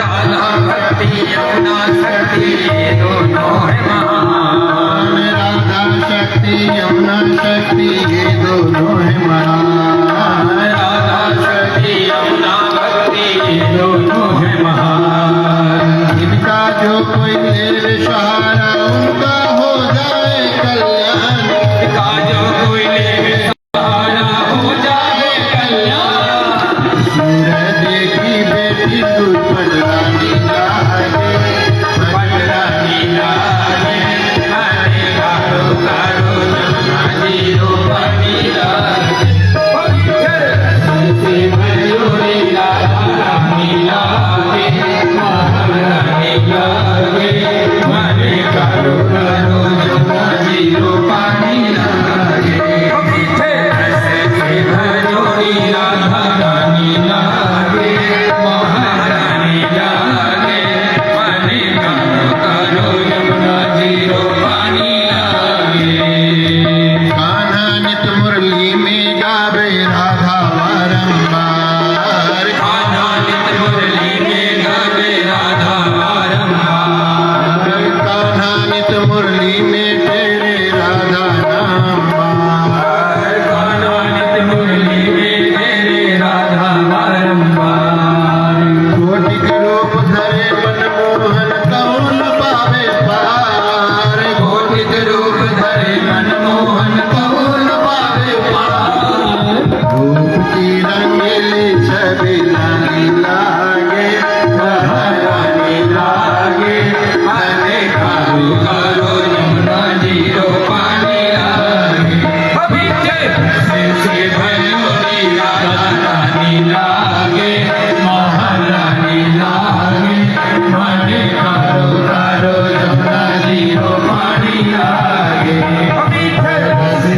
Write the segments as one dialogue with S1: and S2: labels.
S1: राधा भक्ति यमुना शक्ति ये दोनों है महान।
S2: राधा शक्ति यमुना शक्ति ये दोनों है महान।
S1: राधा शक्ति यमुना भक्ति ये दोनों है महान।
S2: इनका जो कोई ले सहारा उनका हो जाए कल्याण।
S1: इनका जो कोई ले सहारा हो जाए कल्याण।
S2: सूरज की बेटी तू पटरानी लागे,
S1: पटरानी लागे, हरे कारो कारो जमुना जीरो पानी लागे। से मयूरी राधा रानी लागे, महारानी लागे, हरे कारो कारो जमुना जीरो पानी लागे। ऐसे मयूरी राधा रानी लागे, महारानी लागे, हरे कारो कारो जमुना जीरो पानी लागे।
S2: कान्हा नित मुरली में गावे राधा बारंबार।
S1: कान्हा नित मुरली में गावे राधा बारंबार।
S2: कान्हा नित मुरली में तेरे राधा नाम बार।
S1: कान्हा नित मुरली में तेरे राधा बारंबार।
S2: कोटि के रूप धरे मनमोहन कौन पावे पार।
S1: कोटिक रूप धरे मनमोहन कौन पावे पार।
S2: रूप की रंगीली छवि लागी लागे,
S1: महारानी लागे, हरे कारो कारो यमुना जीरो पानी लागे। से भयोरी राधा रानी लागे, महारानी लागे, हरे कारो कारो यमुना जीरो पानी लागे। से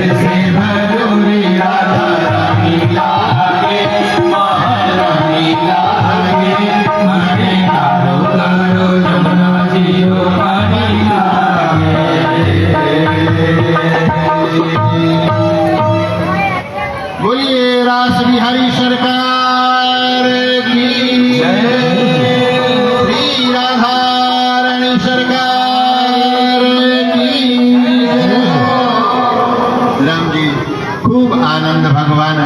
S1: भयोरी राधा रानी लागे, महारानी लागे, हरे कारो कारो यमुना जीरो पानी लागे।
S2: बोलिए रास बिहारी सरकार की श्री राधा रानी सरकार की। राम जी खूब आनंद भगवान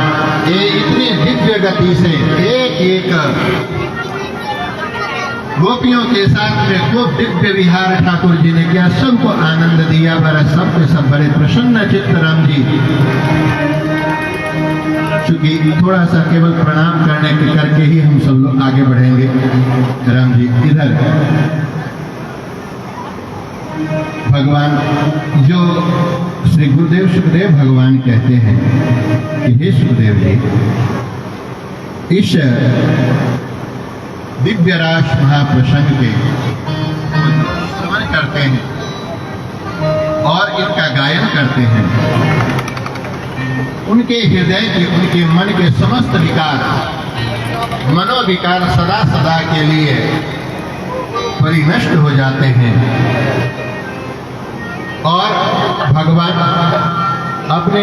S2: ये इतने दिव्य गति से एक एक गोपियों के साथ में खूब दिव्य विहार ठाकुर जी ने किया, सबको आनंद दिया। बड़ा सबके सब बड़े प्रसन्न चित्त राम जी। चूंकि थोड़ा सा केवल प्रणाम करने के करके ही हम सब लोग आगे बढ़ेंगे। राम जी इधर भगवान जो श्री गुरुदेव सुखदेव भगवान कहते हैं कि हे सुखदेव जी, इस दिव्य रास महाप्रसंग के श्रवण करते हैं और इनका गायन करते हैं। उनके हृदय के, उनके मन के समस्त विकार, मनोविकार सदा सदा के लिए परिनष्ट हो जाते हैं और भगवान अपने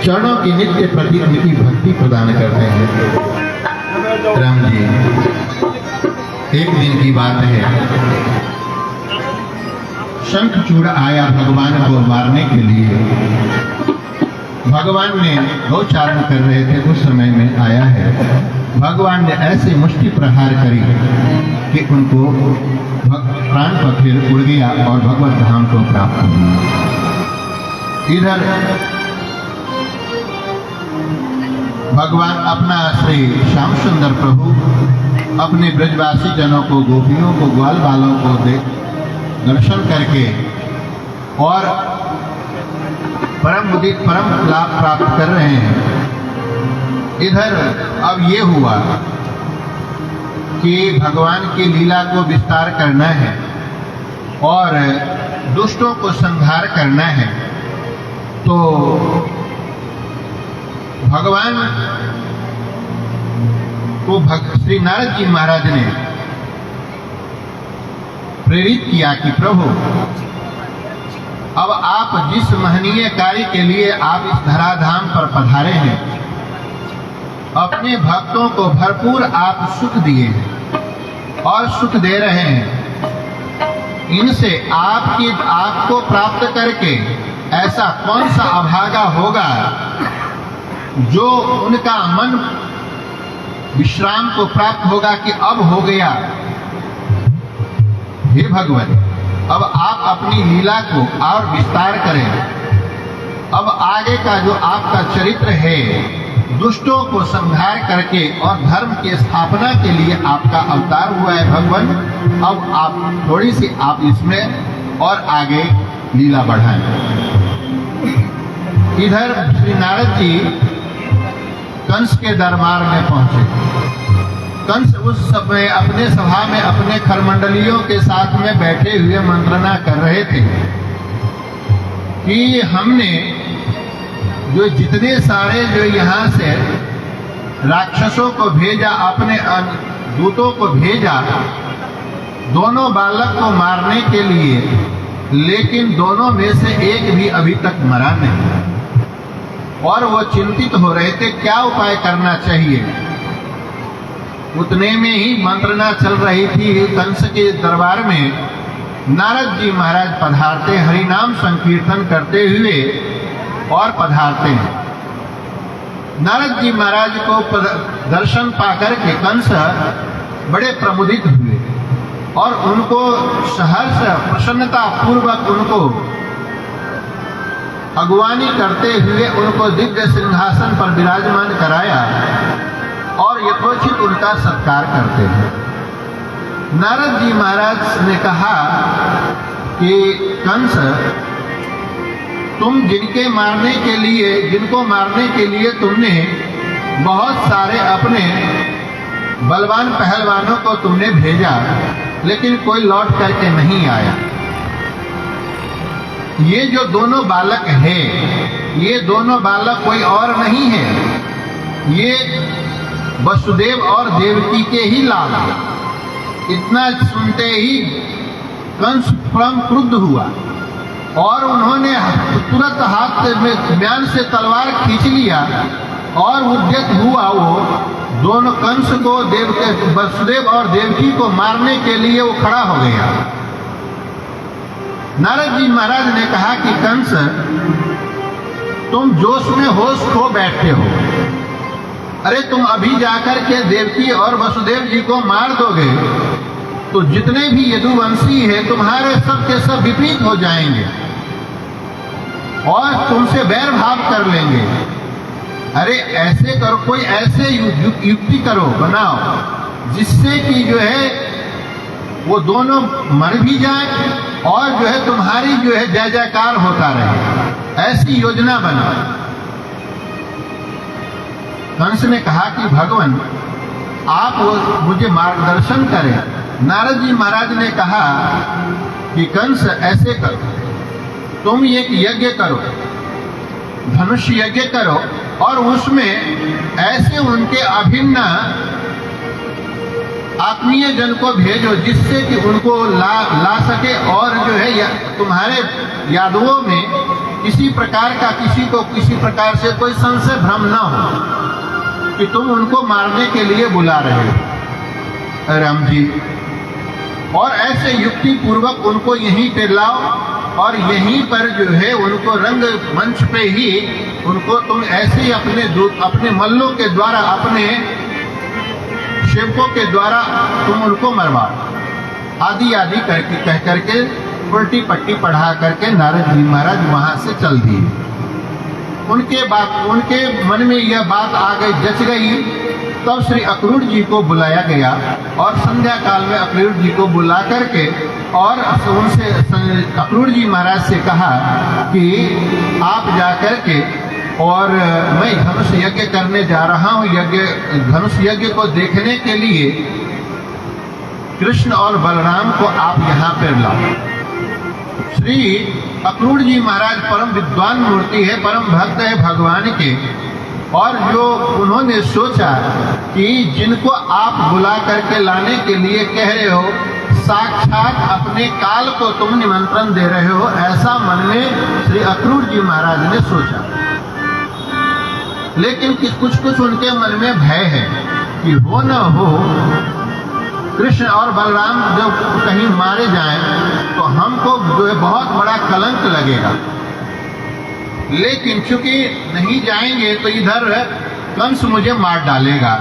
S2: चरणों की नित्य प्रति उनकी भक्ति प्रदान करते हैं। राम जी एक दिन की बात है, शंखचूड़ आया भगवान को मारने के लिए। भगवान ने गौचारण कर रहे थे उस समय में आया है। भगवान ने ऐसे मुष्टि प्रहार करी कि उनको प्राण पखेर उड़ गया और भगवत धाम को प्राप्त हुआ। इधर भगवान अपना श्री श्याम सुंदर प्रभु अपने ब्रजवासी जनों को, गोपियों को, ग्वाल बालों को दर्शन करके और परम उदित परम लाभ प्राप्त कर रहे हैं। इधर अब ये हुआ कि भगवान की लीला को विस्तार करना है और दुष्टों को संहार करना है। तो भगवान को श्री नारद जी महाराज ने प्रेरित किया कि प्रभु अब आप जिस महनीय कार्य के लिए आप इस धराधाम पर पधारे हैं, अपने भक्तों को भरपूर आप सुख दिए हैं और सुख दे रहे हैं, इनसे आपको प्राप्त करके ऐसा कौन सा अभागा होगा जो उनका मन विश्राम को प्राप्त होगा कि अब हो गया। हे भगवान, अब आप अपनी लीला को और विस्तार करें। अब आगे का जो आपका चरित्र है, दुष्टों को संहार करके और धर्म की स्थापना के लिए आपका अवतार हुआ है भगवान। अब आप थोड़ी सी आप इसमें और आगे लीला बढ़ाएं। इधर श्री नारद जी कंस के दरबार में पहुंचे। कंस उस समय अपने सभा में अपने खरमंडलियों के साथ में बैठे हुए मंत्रणा कर रहे थे कि हमने जो जितने सारे जो यहाँ से राक्षसों को भेजा, अपने दूतों को भेजा दोनों बालक को मारने के लिए, लेकिन दोनों में से एक भी अभी तक मरा नहीं। और वो चिंतित हो रहे थे क्या उपाय करना चाहिए। उतने में ही मंत्रणा चल रही थी कंस के दरबार में। नारद जी महाराज पधारते, हरिनाम संकीर्तन करते हुए और पधारते हैं। नारद जी महाराज को दर्शन पाकर के कंस बड़े प्रमुदित हुए और उनको सहर्ष प्रसन्नता पूर्वक उनको अगुवानी करते हुए उनको दिव्य सिंहासन पर विराजमान कराया और यथोचित उनका सत्कार करते हैं। नारद जी महाराज ने कहा कि कंस, तुम जिनको मारने के लिए तुमने बहुत सारे अपने बलवान पहलवानों को तुमने भेजा, लेकिन कोई लौट करके नहीं आया। ये जो दोनों बालक हैं, ये दोनों बालक कोई और नहीं है, ये वसुदेव और देवकी के ही लाल हैं। इतना सुनते ही कंस परम क्रुद्ध हुआ और उन्होंने तुरंत हाथ में म्यान से तलवार खींच लिया और उद्यत हुआ वो दोनों कंस को वसुदेव और देवकी को मारने के लिए वो खड़ा हो गया। नारद जी महाराज ने कहा कि कंस, तुम जोश में होश खो बैठे हो। अरे तुम अभी जाकर के देवकी और वसुदेव जी को मार दोगे तो जितने भी यदुवंशी हैं तुम्हारे सब के सब विपरीत हो जाएंगे और तुमसे बैर भाव कर लेंगे। अरे ऐसे करो, कोई ऐसे युक्ति करो, बनाओ जिससे कि जो है वो दोनों मर भी जाए और जो है तुम्हारी जो है जय जयकार होता रहे। ऐसी योजना बनाओ। कंस ने कहा कि भगवान आप मुझे मार्गदर्शन करें। नारद जी महाराज ने कहा कि कंस ऐसे करो, तुम एक यज्ञ करो, धनुष यज्ञ करो और उसमें ऐसे उनके अभिन्न आत्मीय जन को भेजो जिससे कि उनको ला सके और जो है तुम्हारे यादवों में किसी प्रकार का किसी को किसी प्रकार से कोई संशय भ्रम न हो कि तुम उनको मारने के लिए बुला रहे हो राम जी। और ऐसे युक्ति पूर्वक उनको यहीं पे लाओ और यहीं पर जो है उनको रंग मंच पे ही उनको तुम ऐसे ही अपने मल्लों के द्वारा, अपने सेवकों के द्वारा तुम उनको मरवाओ आदि आदि करके कह करके उल्टी पट्टी पढ़ा करके नारद जी महाराज वहां से चल दिए। उनके मन में यह बात आ गई, जच गई। तब श्री अक्रूर जी को बुलाया गया और संध्या काल में अक्रूर जी को बुला करके और उनसे अक्रूर जी महाराज से कहा कि आप जा करके और मैं धनुष यज्ञ करने जा रहा हूँ, धनुष यज्ञ को देखने के लिए कृष्ण और बलराम को आप यहाँ पर लाओ। श्री अक्रूर जी महाराज परम विद्वान मूर्ति है, परम भक्त है भगवान के। और जो उन्होंने सोचा कि जिनको आप बुला करके लाने के लिए कह रहे हो, साक्षात अपने काल को तुम निमंत्रण दे रहे हो, ऐसा मन में श्री अक्रूर जी महाराज ने सोचा। लेकिन कुछ कुछ उनके मन में भय है कि हो न हो कृष्ण और बलराम जब कहीं मारे जाएं तो हमको जो है बहुत बड़ा कलंक लगेगा, लेकिन चूंकि नहीं जाएंगे तो इधर कंस मुझे मार डालेगा,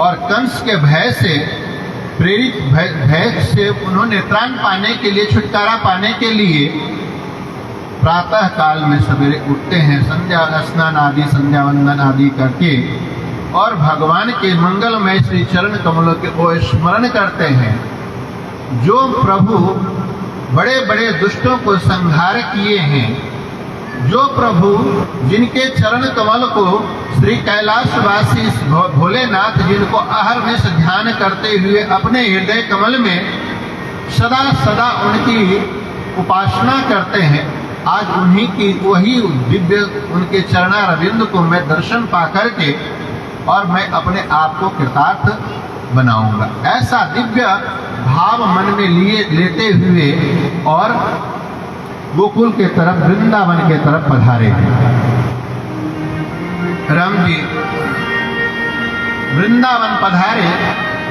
S2: और कंस के भय से प्रेरित भय से उन्होंने त्राण पाने के लिए, छुटकारा पाने के लिए प्रातः काल में सवेरे उठते हैं, संध्या स्नान आदि संध्या वंदन आदि करके और भगवान के मंगलमय श्री चरण कमलों के वो स्मरण करते हैं। जो प्रभु बड़े बड़े दुष्टों को संहार किए हैं, जो प्रभु जिनके चरण कमल को श्री कैलाशवासी भोलेनाथ जिनको अहरनिश ध्यान करते हुए अपने हृदय कमल में सदा सदा उनकी उपासना करते हैं, आज उन्हीं की वही दिव्य उनके चरणारविंद को मैं दर्शन पा करके और मैं अपने आप को कृतार्थ बनाऊंगा। ऐसा दिव्य भाव मन में लेते हुए और गोकुल के तरफ, वृंदावन के तरफ पधारे हैं। राम जी वृंदावन पधारे,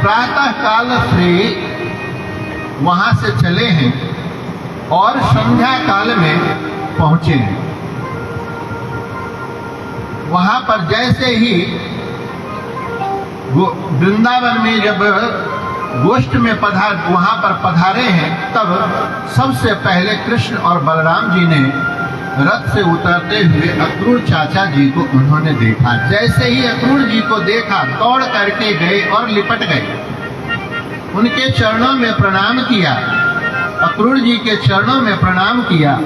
S2: प्रातः काल से वहां से चले हैं और संध्या काल में पहुंचे हैं। वहां पर जैसे ही वृंदावन में जब गोष्ठ में वहां पर पधारे हैं, तब सबसे पहले कृष्ण और बलराम जी ने रथ से उतरते हुए अक्रूर चाचा जी को उन्होंने देखा। जैसे ही अक्रूर जी को देखा, दौड़ करके गए और लिपट गए, उनके चरणों में प्रणाम किया, अक्रूर जी के चरणों में प्रणाम किया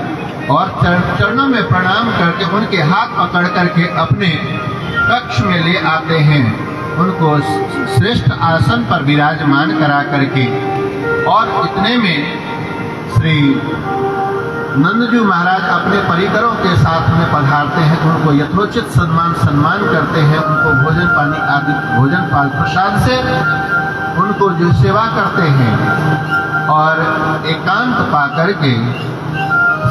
S2: और चरणों में प्रणाम करके उनके हाथ पकड़ करके अपने कक्ष में ले आते हैं, उनको श्रेष्ठ आसन पर विराजमान करा करके। और इतने में श्री नंदजू महाराज अपने परिकरों के साथ में पधारते हैं, उनको यथोचित सम्मान करते हैं, उनको भोजन पानी आदि भोजन पाल प्रसाद से उनको जो सेवा करते हैं और एकांत पा करके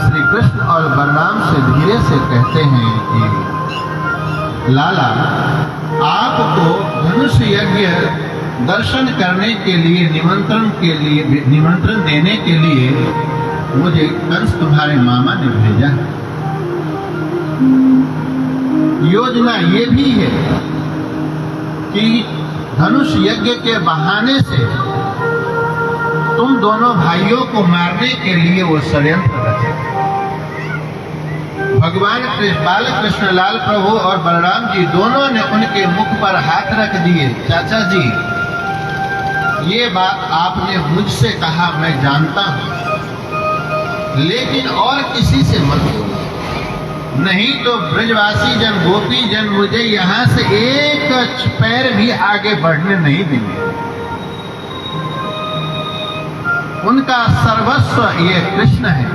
S2: श्री कृष्ण और बलराम से धीरे से कहते हैं कि लाला, आपको धनुष यज्ञ दर्शन करने के लिए निमंत्रण देने के लिए मुझे कंस तुम्हारे मामा ने भेजा। योजना ये भी है कि धनुष यज्ञ के बहाने से तुम दोनों भाइयों को मारने के लिए वो षड्यंत्र रचे। भगवान बाल कृष्ण लाल प्रभु और बलराम जी दोनों ने उनके मुख पर हाथ रख दिए। चाचा जी, ये बात आपने मुझसे कहा, मैं जानता हूं, लेकिन और किसी से मत बोलो, नहीं तो ब्रजवासी जन, गोपी जन मुझे यहाँ से एक पैर भी आगे बढ़ने नहीं देंगे। उनका सर्वस्व ये कृष्ण है,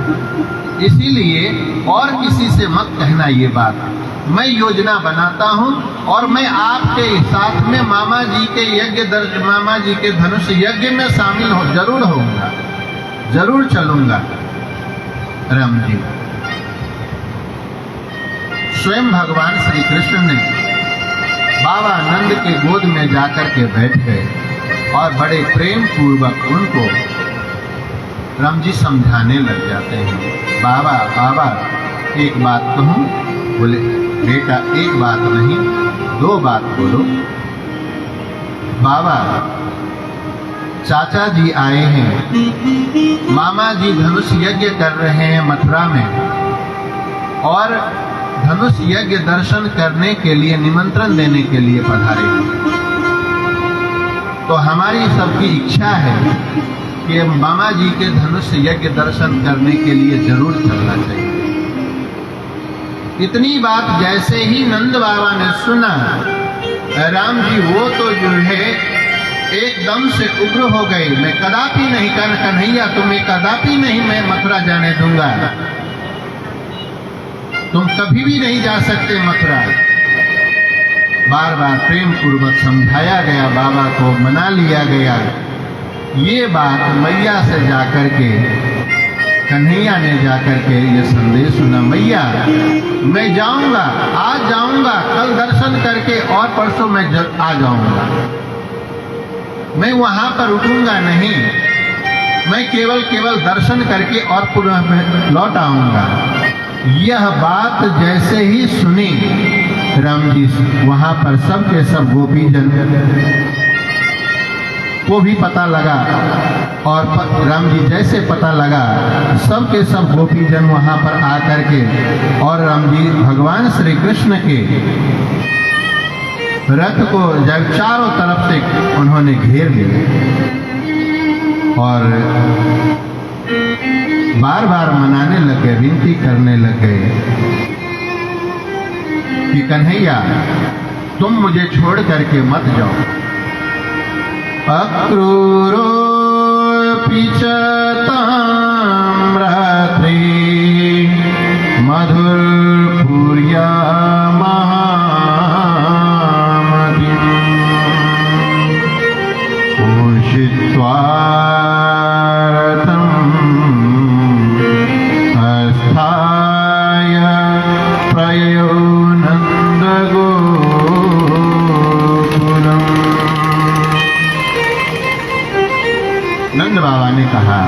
S2: इसीलिए और किसी से मत कहना ये बात। मैं योजना बनाता हूं और मैं आपके साथ में मामा जी के मामा जी के धनुष यज्ञ में शामिल जरूर होऊंगा, जरूर चलूंगा। राम जी, स्वयं भगवान श्री कृष्ण ने बाबा नंद के गोद में जाकर के बैठ गए और बड़े प्रेम पूर्वक उनको राम जी समझाने लग जाते हैं। बाबा बाबा, एक बात कहूं? बोले बेटा, एक बात नहीं, दो बात बोलो। बाबा, चाचा जी आए हैं, मामा जी धनुष यज्ञ कर रहे हैं मथुरा में, और धनुष यज्ञ दर्शन करने के लिए, निमंत्रण देने के लिए पधारे हैं। तो हमारी सबकी इच्छा है कि मामा जी के धनुष यज्ञ दर्शन करने के लिए जरूर चलना चाहिए। इतनी बात जैसे ही नंद बाबा ने सुना, राम जी वो तो जो है एकदम से उग्र हो गए। मैं कदापि नहीं, कन्हैया तुम्हें कदापि नहीं मैं मथुरा जाने दूंगा, तुम कभी भी नहीं जा सकते मथुरा। बार बार प्रेम पूर्वक समझाया गया, बाबा को मना लिया गया। ये बात मैया से जाकर के, कन्हैया ने जाकर के ये संदेश सुना, मैया मैं जाऊंगा, आज जाऊंगा, कल दर्शन करके और परसों मैं आ जाऊंगा। मैं वहां पर रुकूंगा नहीं, मैं केवल दर्शन करके और पुनः मैं लौट आऊंगा। यह बात जैसे ही सुनी राम जी, वहां पर सब के सब गोपीजन को भी पता लगा, और राम जी जैसे पता लगा सब के सब गोपीजन वहां पर आकर के और राम जी भगवान श्री कृष्ण के रथ को जब चारों तरफ से उन्होंने घेर लिया और बार बार मनाने लगे, विनती करने लगे कि कन्हैया तुम मुझे छोड़ करके मत जाओ। अक्रूरो पिचताम्रात्रि मधुरपुर्या महामतिम् उषित्वा रथम् अस्थाय प्रयो नन्दगोकुलम्। नंद बाबा ने कहा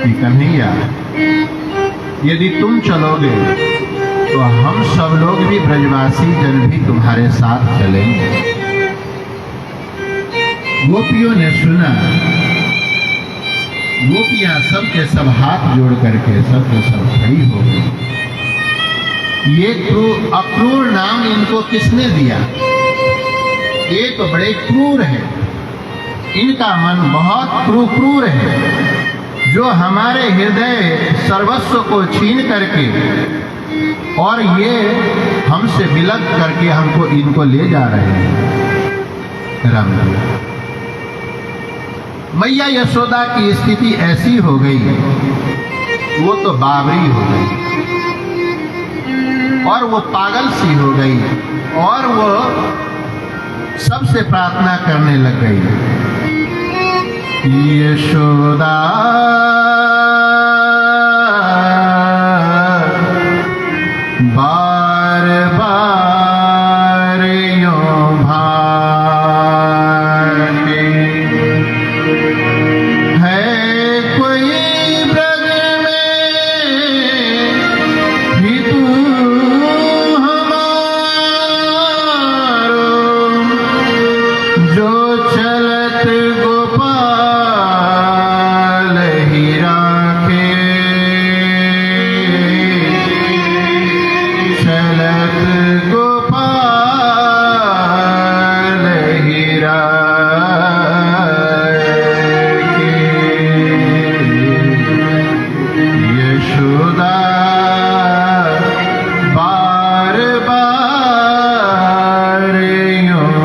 S2: कि कन्हैया यदि तुम चलोगे तो हम सब लोग भी ब्रजवासी जन भी तुम्हारे साथ चलेंगे। गोपियों ने सुना, गोपियां सब के सब हाथ जोड़ करके सब के सब खड़ी हो गई। ये अक्रूर नाम इनको किसने दिया? ये तो बड़े क्रूर है, इनका मन बहुत क्रूर है, जो हमारे हृदय सर्वस्व को छीन करके और ये हमसे विलग करके हमको इनको ले जा रहे हैं। राम जी, मैया यशोदा की स्थिति ऐसी हो गई, वो तो बावरी हो गई और वो पागल सी हो गई और वो सबसे प्रार्थना करने लग गई, यशोदा बार बार यूं भागे, है कोई ब्रज में भी तू हमारो, जो चलत गोपाल ही राखे, चलत गोपाल ही राखे। यशोदा बार बार यूं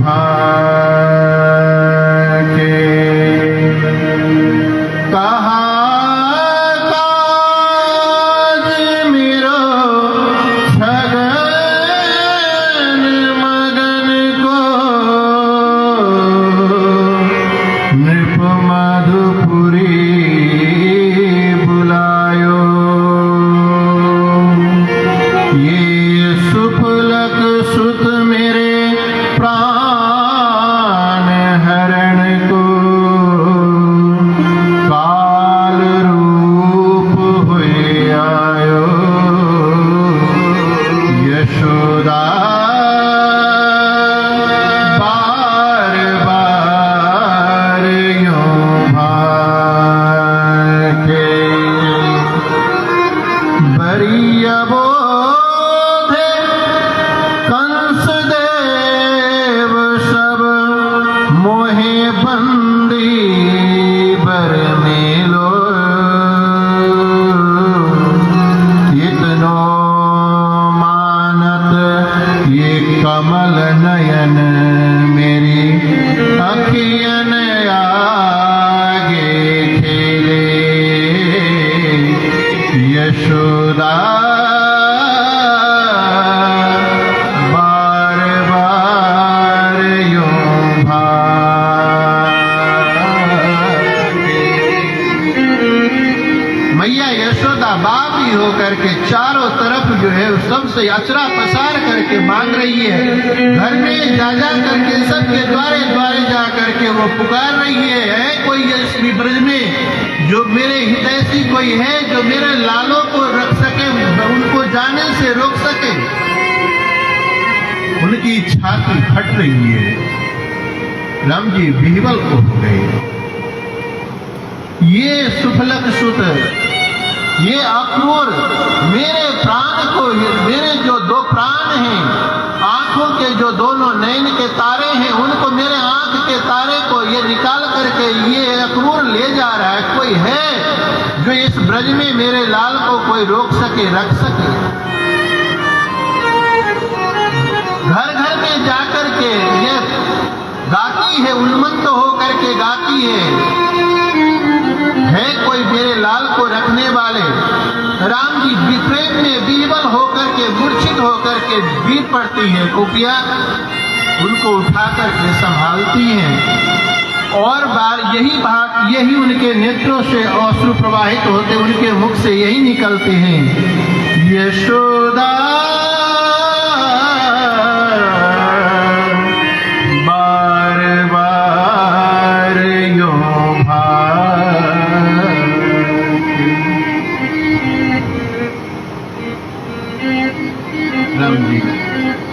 S2: भागे, कहा काज मेरो छगन मगन को, नृप मधुपुरी बुलायो, ये सुफलक सुत मेरे प्राण हरण को, काल रूप हुए आयो, यशोदा बार बार यूं भागे। मैया यशोदा बापी होकर के चारों तरफ जो है सबसे अचरा पसार करके मांग रही है। घर में जा जा करके सबके द्वारे द्वारे जा करके वो पुकार रही है कोई इस ब्रज में जो मेरे हितैषी कोई है जो मेरे लालों को रख सके, उनको जाने से रोक सके। उनकी छाती फट रही है। राम जी बिहवल को हो गए। ये सुफलक सुत, ये अक्रूर मेरे प्राण को, मेरे जो दो प्राण हैं, आंखों के जो दोनों नयन के तारे हैं, उनको मेरे आंख के तारे को ये निकाल करके ये अक्रूर ले जा रहा है। कोई है जो इस ब्रज में मेरे लाल को कोई रोक सके, रख सके? घर घर में जाकर के ये गाती है, उन्मत्त होकर के गाती है कोई मेरे लाल को रखने वाले? राम जी विप्रेम में विह्वल होकर के, मूर्छित होकर के गिर पड़ती है। गोपियां उनको उठा करके संभालती हैं और बार यही उनके नेत्रों से अश्रु प्रवाहित होते, उनके मुख से यही निकलते हैं, यशोदा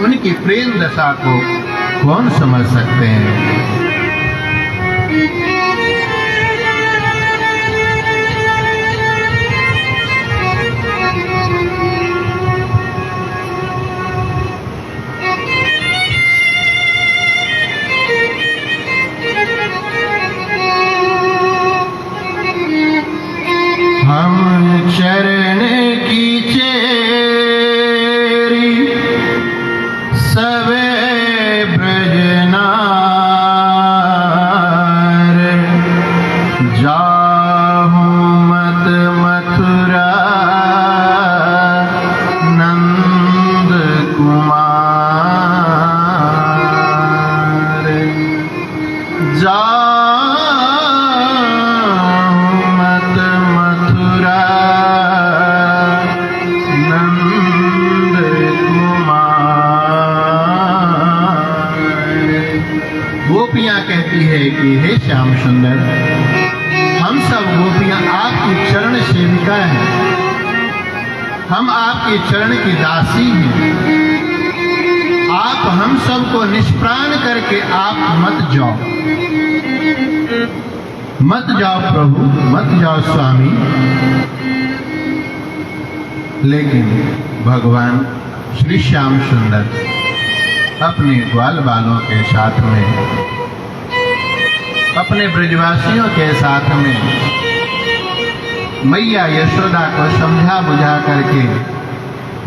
S2: उनकी प्रेम दशा को कौन समझ सकते हैं? हम चरण की कि हे श्याम सुंदर, हम सब गोपियां आपकी चरण सेविका हैं, हम आपके चरण की दासी हैं। आप हम सबको निष्प्राण करके आप मत जाओ, मत जाओ प्रभु, मत जाओ स्वामी। लेकिन भगवान श्री श्याम सुंदर अपने ग्वाल बालों के साथ में, अपने ब्रजवासियों के साथ में मैया यशोदा को समझा बुझा करके,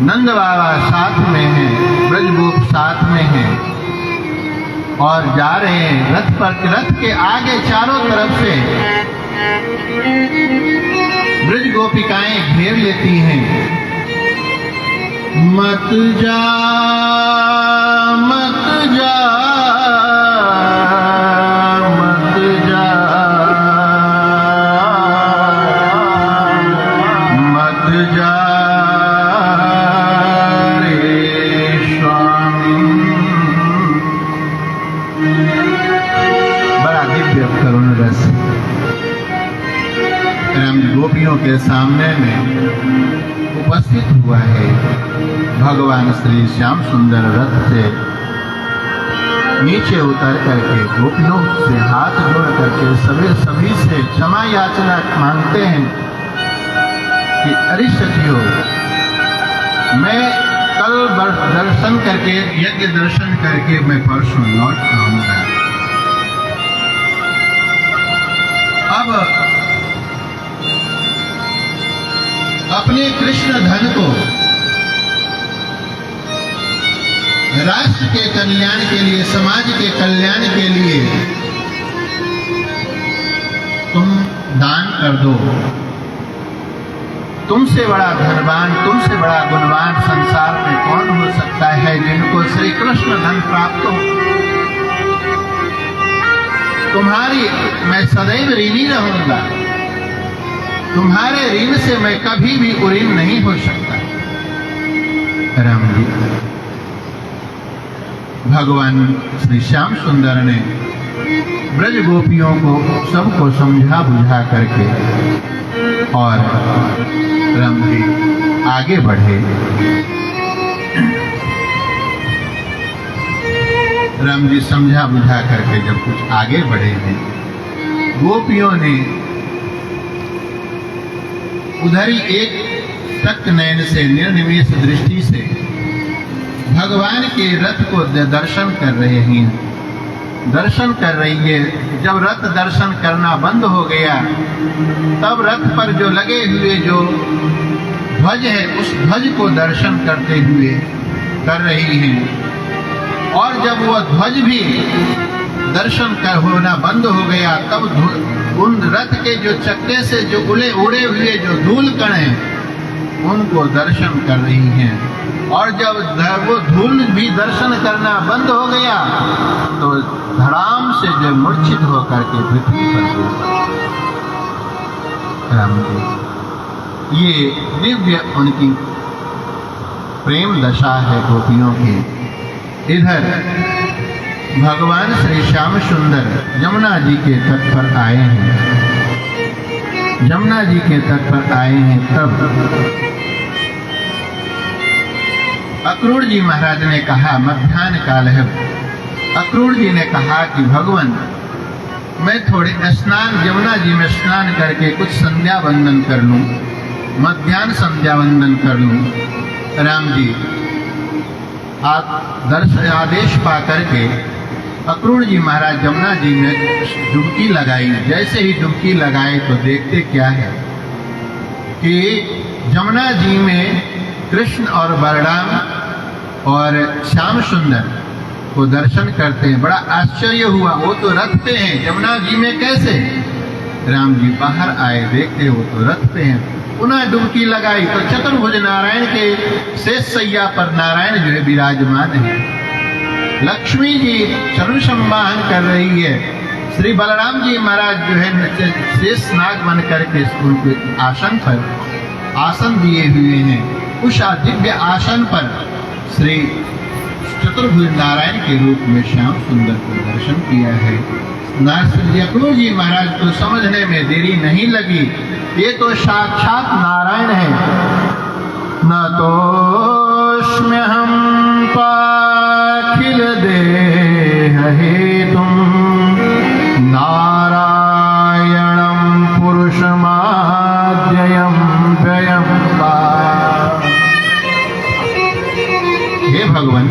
S2: नंद बाबा साथ में हैं, ब्रजगोप साथ में हैं और जा रहे हैं रथ पर। रथ के आगे चारों तरफ से ब्रज गोपिकाएं घेर लेती हैं। मत जा, मत जा, गोपियों के सामने में उपस्थित हुआ है। भगवान श्री श्याम सुंदर रथ से नीचे उतर करके गोपियों से हाथ जोड़ करके सभी से क्षमा याचना मांगते हैं कि अरे सखियों, मैं कल दर्शन करके, यज्ञ दर्शन करके मैं परसों लौट आऊंगा। अब अपने कृष्ण धन को राष्ट्र के कल्याण के लिए, समाज के कल्याण के लिए तुम दान कर दो। तुमसे बड़ा धनवान, तुमसे बड़ा गुणवान संसार में कौन हो सकता है जिनको श्री कृष्ण धन प्राप्त हो। तुम्हारी मैं सदैव ऋणी रहूंगा। तुम्हारे ऋण से मैं कभी भी उऋण नहीं हो सकता। राम जी, भगवान श्री श्याम सुंदर ने ब्रज गोपियों को सबको समझा बुझा करके और राम जी आगे बढ़े। राम जी समझा बुझा करके जब कुछ आगे बढ़े हैं, गोपियों ने उधर ही एक तक नयन से निर्निमेष दृष्टि से भगवान के रथ को दर्शन कर रहे हैं, दर्शन कर रही है। जब रथ दर्शन करना बंद हो गया, तब रथ पर जो लगे हुए जो ध्वज है, उस ध्वज को दर्शन करते हुए कर रही हैं। और जब वह ध्वज भी दर्शन कर होना बंद हो गया, तब उन रथ के जो चक्के से जो उड़े हुए जो धूल कण हैं, उनको दर्शन कर रही हैं। और जब वो धूल भी दर्शन करना बंद हो गया, तो धड़ाम से जो मूर्छित होकर के पृथ्वी पर गिर पड़े। राम जी, ये दिव्य उनकी प्रेम दशा है गोपियों की। इधर भगवान श्री श्याम सुंदर यमुना जी के तट पर आए हैं। यमुना जी के तट पर आए हैं, तब अक्रूर जी महाराज ने कहा, मध्याह्न काल है। अक्रूर जी ने कहा कि भगवान, मैं थोड़े स्नान यमुना जी में स्नान करके कुछ संध्या वंदन कर लूं, मध्याह्न संध्या वंदन कर लूं। राम जी आदेश पा करके अक्रूर जी महाराज यमुना जी में डुबकी लगाई। जैसे ही डुबकी लगाए तो देखते क्या है कि यमुना जी में कृष्ण और बलराम और श्याम सुंदर को दर्शन करते हैं। बड़ा आश्चर्य हुआ, वो तो रथ पे हैं, यमुना जी में कैसे? राम जी बाहर आए, देखते वो तो रथ पे हैं। पुनः डुबकी लगाई तो चतुर्भुज नारायण के शेष सैया पर नारायण जो है विराजमान है। लक्ष्मी जी चरण संवाहन कर रही है। श्री बलराम जी महाराज जो है शेष नाग बन करके उनके आसन पर आसन दिए हुए हैं। उस दिव्य आसन पर श्री चतुर्भुज नारायण के रूप में श्याम सुंदर को दर्शन किया है। अक्रूर जी महाराज को समझने में देरी नहीं लगी, ये तो साक्षात नारायण है। न तोष्म्यहं पाखिल देह हेतुं नारायणं पुरुषमाद्ययं व्ययं वा। हे भगवान,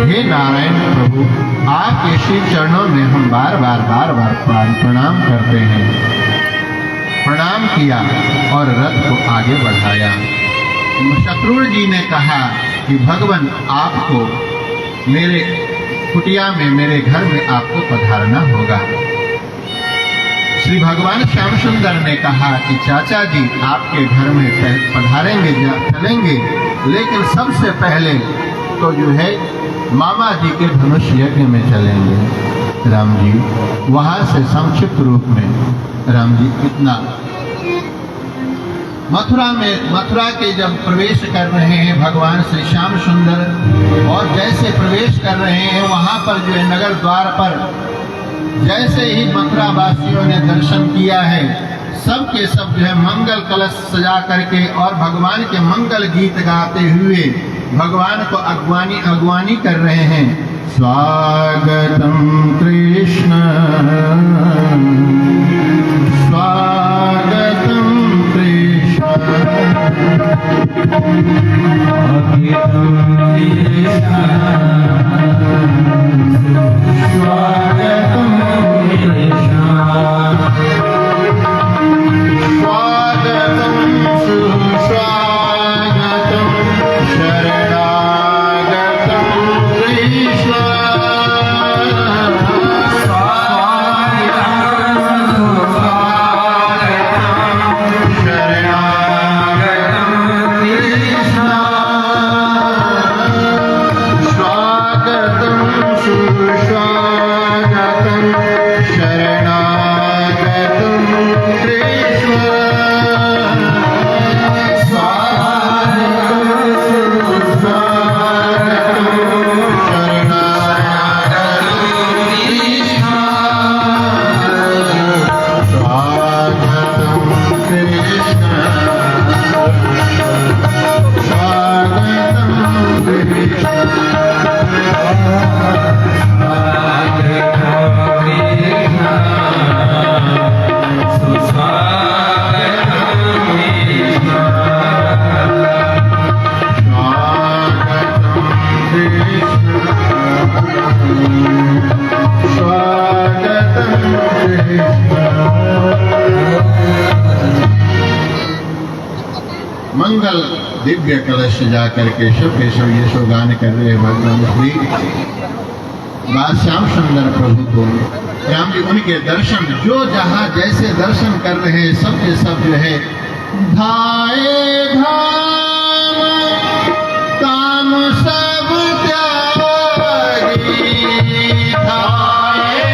S2: हे नारायण प्रभु, आपके श्री चरणों में हम बार बार प्रणाम करते हैं। प्रणाम किया और रथ को आगे बढ़ाया। अक्रूर जी ने कहा कि भगवान, आपको मेरे कुटिया में, मेरे घर में आपको पधारना होगा। श्री भगवान श्याम सुंदर ने कहा कि चाचा जी आपके घर में पधारेंगे, चलेंगे, लेकिन सबसे पहले तो जो है मामा जी के धनुष यज्ञ में चलेंगे। राम जी वहां से संक्षिप्त रूप में राम जी इतना मथुरा के जब प्रवेश कर रहे हैं भगवान श्री श्याम सुंदर, और जैसे प्रवेश कर रहे हैं वहां पर जो है नगर द्वार पर जैसे ही मथुरा वासियों ने दर्शन किया है, सब के सब जो है मंगल कलश सजा करके और भगवान के मंगल गीत गाते हुए भगवान को अगवानी कर रहे हैं। स्वागतम कृष्ण, स्वागतम कृष्ण, स्वागतम मंगल दिव्य कलश सजा करके शुभ केशव यशो गान कर रहे भगवान श्री श्याम सुंदर प्रभु को राम जी उनके दर्शन जो जहाँ जैसे दर्शन कर रहे हैं सब के सब जो है धाए धाम काम सब त्यागी धाए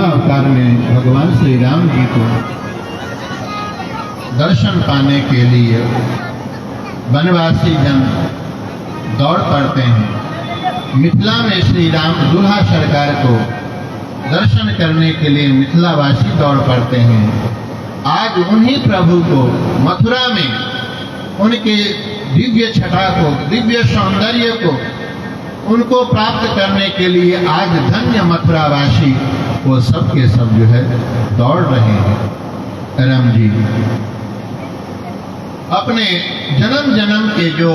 S2: अवतार में भगवान श्री राम जी को दर्शन पाने के लिए वनवासी जन दौड़ पड़ते हैं। मिथिला में श्री राम दूल्हा सरकार को दर्शन करने के लिए मिथिलावासी दौड़ पड़ते हैं। आज उन्हीं प्रभु को मथुरा में उनके दिव्य छटा को, दिव्य सौंदर्य को उनको प्राप्त करने के लिए आज धन्य मथुरावासी वो सब के सब जो है दौड़ रहे हैं। राम जी अपने जन्म जन्म के जो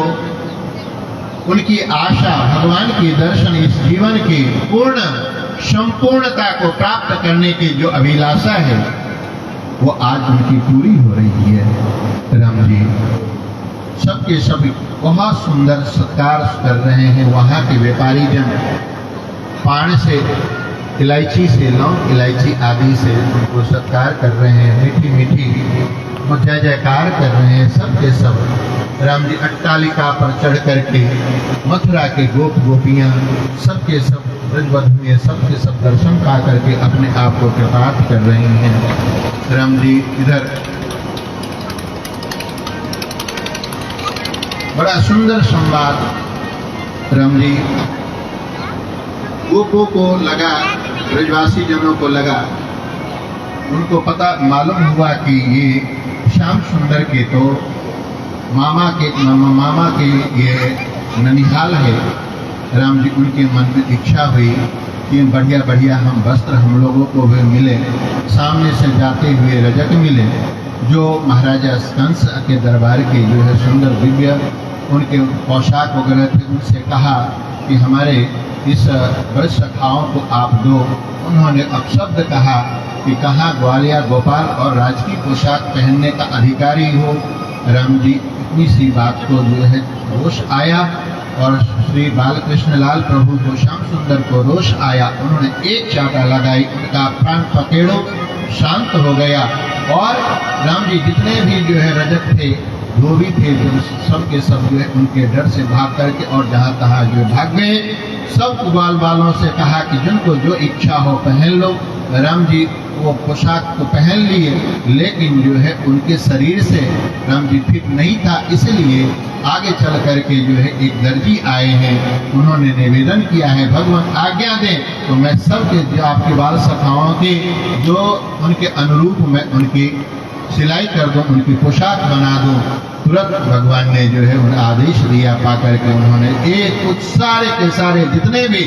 S2: उनकी आशा भगवान के दर्शन, इस जीवन की पूर्ण संपूर्णता को प्राप्त करने की जो अभिलाषा है वो आज उनकी पूरी हो रही है। राम जी सबके सब बहुत सुंदर सत्कार कर रहे हैं। वहाँ के व्यापारी जन पान से, इलायची से, लौंग इलायची आदि से उनको सत्कार कर रहे हैं। मीठी मीठी वो जय जयकार कर रहे हैं। सब के सब राम जी अट्टालिका पर चढ़ करके मथुरा के गोप गोपियाँ सब के सब ब्रजवधु में सब के सब दर्शन पा करके अपने आप को कृतार्थ कर रहे हैं। राम जी इधर बड़ा सुंदर संवाद राम जी गोपों को लगा, ब्रजवासी जनों को लगा, उनको पता मालूम हुआ कि ये श्याम सुंदर के तो मामा के ये ननिहाल है। राम जी उनके मन में इच्छा हुई कि बढ़िया बढ़िया हम वस्त्र हम लोगों को भी मिले। सामने से जाते हुए रजक मिले जो महाराजा कंस के दरबार के जो है सुंदर दिव्य उनके पोशाक वगैरह थे। उनसे कहा कि हमारे इस ब्रज सखाओं को आप दो। उन्होंने अपशब्द कहा कि कहाँ ग्वालियर गोपाल और राजकीय पोशाक पहनने का अधिकारी हो। राम जी इतनी सी बात को जो है रोष आया और श्री बालकृष्ण लाल प्रभु को, श्याम सुंदर को रोष आया। उन्होंने एक चाटा लगाई, उनका प्राण पकेड़ो शांत हो गया। और राम जी जितने भी जो है रजक थे, धोबी थे, जो सब के सब जो है उनके डर से भाग करके और जहाँ तहाँ जो भाग गए। सब ग्वाल वालों से कहा कि जिनको जो इच्छा हो पहन लो। राम जी वो पोशाक को पहन लिए, लेकिन जो है उनके शरीर से राम जी फिट नहीं था। इसलिए आगे चल करके जो है एक दर्जी आए हैं, उन्होंने निवेदन किया है भगवान आज्ञा दें तो मैं सबके जो आपके बाल सखाओं के जो उनके अनुरूप मैं उनकी सिलाई कर दूं, उनकी पोशाक बना दूं। तुरंत भगवान ने जो है उन आदेश दिया, पा करके उन्होंने एक कुछ सारे के सारे जितने भी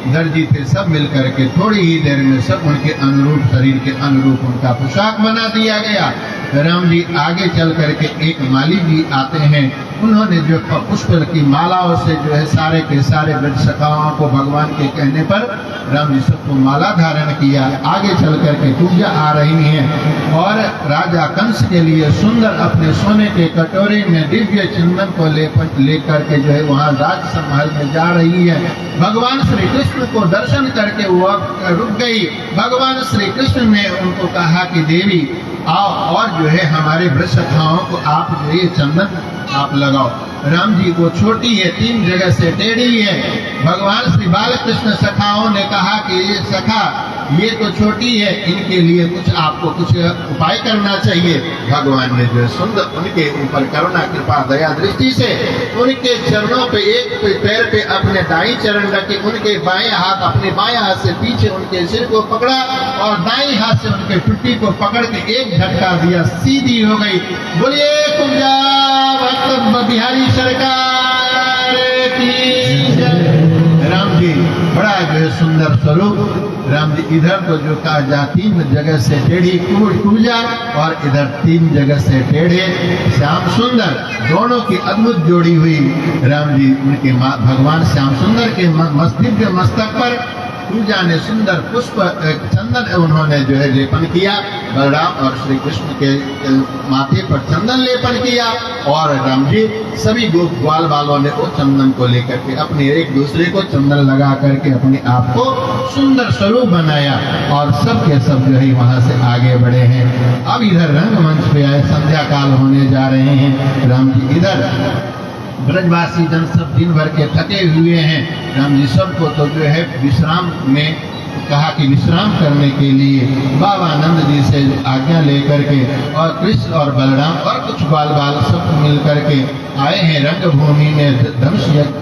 S2: दर्जी थे सब मिल करके थोड़ी ही देर में सब उनके अनुरूप, शरीर के अनुरूप उनका पोशाक बना दिया गया। राम जी आगे चल करके एक माली जी आते हैं, उन्होंने जो पुष्प की मालाओं से जो है सारे के सारे ब्रज सखाओं को भगवान के कहने पर राम जी सबको माला धारण किया। आगे चल करके पूजा आ रही है और राजा कंस के लिए सुंदर अपने सोने के कटोरे में दिव्य चंदन को लेकर के जो है वहाँ राजमहल में जा रही है। भगवान श्री कृष्ण को दर्शन करके वो रुक गई। भगवान श्री कृष्ण ने उनको कहा कि देवी आओ और जो है हमारे ब्रज सखाओं को आप जो ये चंदन आप लगाओ। राम जी को छोटी है, 3 जगह से टेढ़ी है। भगवान श्री बालकृष्ण सखाओं ने कहा कि ये सखा ये तो छोटी है, इनके लिए कुछ आपको कुछ उपाय करना चाहिए। भगवान ने जो है सुंदर उनके ऊपर करुणा कृपा दया दृष्टि से उनके चरणों पे एक पैर पे अपने दाई चरण रखे, उनके बाएं हाथ अपने बाएं हाथ से पीछे उनके सिर को पकड़ा और दाई हाथ से उनके टुट्टी को पकड़ के एक झटका दिया, सीधी हो गई। बोलिए कुंजा भक्त बिहारी सरकार की जय। राम जी बड़ा जो है सुंदर स्वरूप। राम जी इधर तो जो कहा जा 3 जगह से टेढ़ी पूजा और इधर 3 जगह से टेढ़े श्याम सुंदर, दोनों की अद्भुत जोड़ी हुई। राम जी उनके भगवान श्याम सुंदर के दिव्य मस्तक पर पूजा ने सुंदर पुष्प चंदन उन्होंने जो है लेपन किया। बलराम और श्री कृष्ण के माथे पर चंदन लेपन किया और राम जी सभी ग्वाल वालों ने वो चंदन को लेकर के अपने एक दूसरे को चंदन लगा करके अपने आप को सुंदर स्वरूप बनाया और सब के सब जो है वहां से आगे बढ़े हैं। अब इधर रंगमंच पे आए, संध्या काल होने जा रहे हैं। राम जी इधर ब्रजवासी जन सब दिन भर के थके हुए हैं। राम जी सबको तो जो है विश्राम में कहा कि विश्राम करने के लिए बाबा नंद जी से आज्ञा लेकर के और कृष्ण और बलराम और कुछ बाल बाल सब मिल करके आए हैं रंगभूमि में। धनुष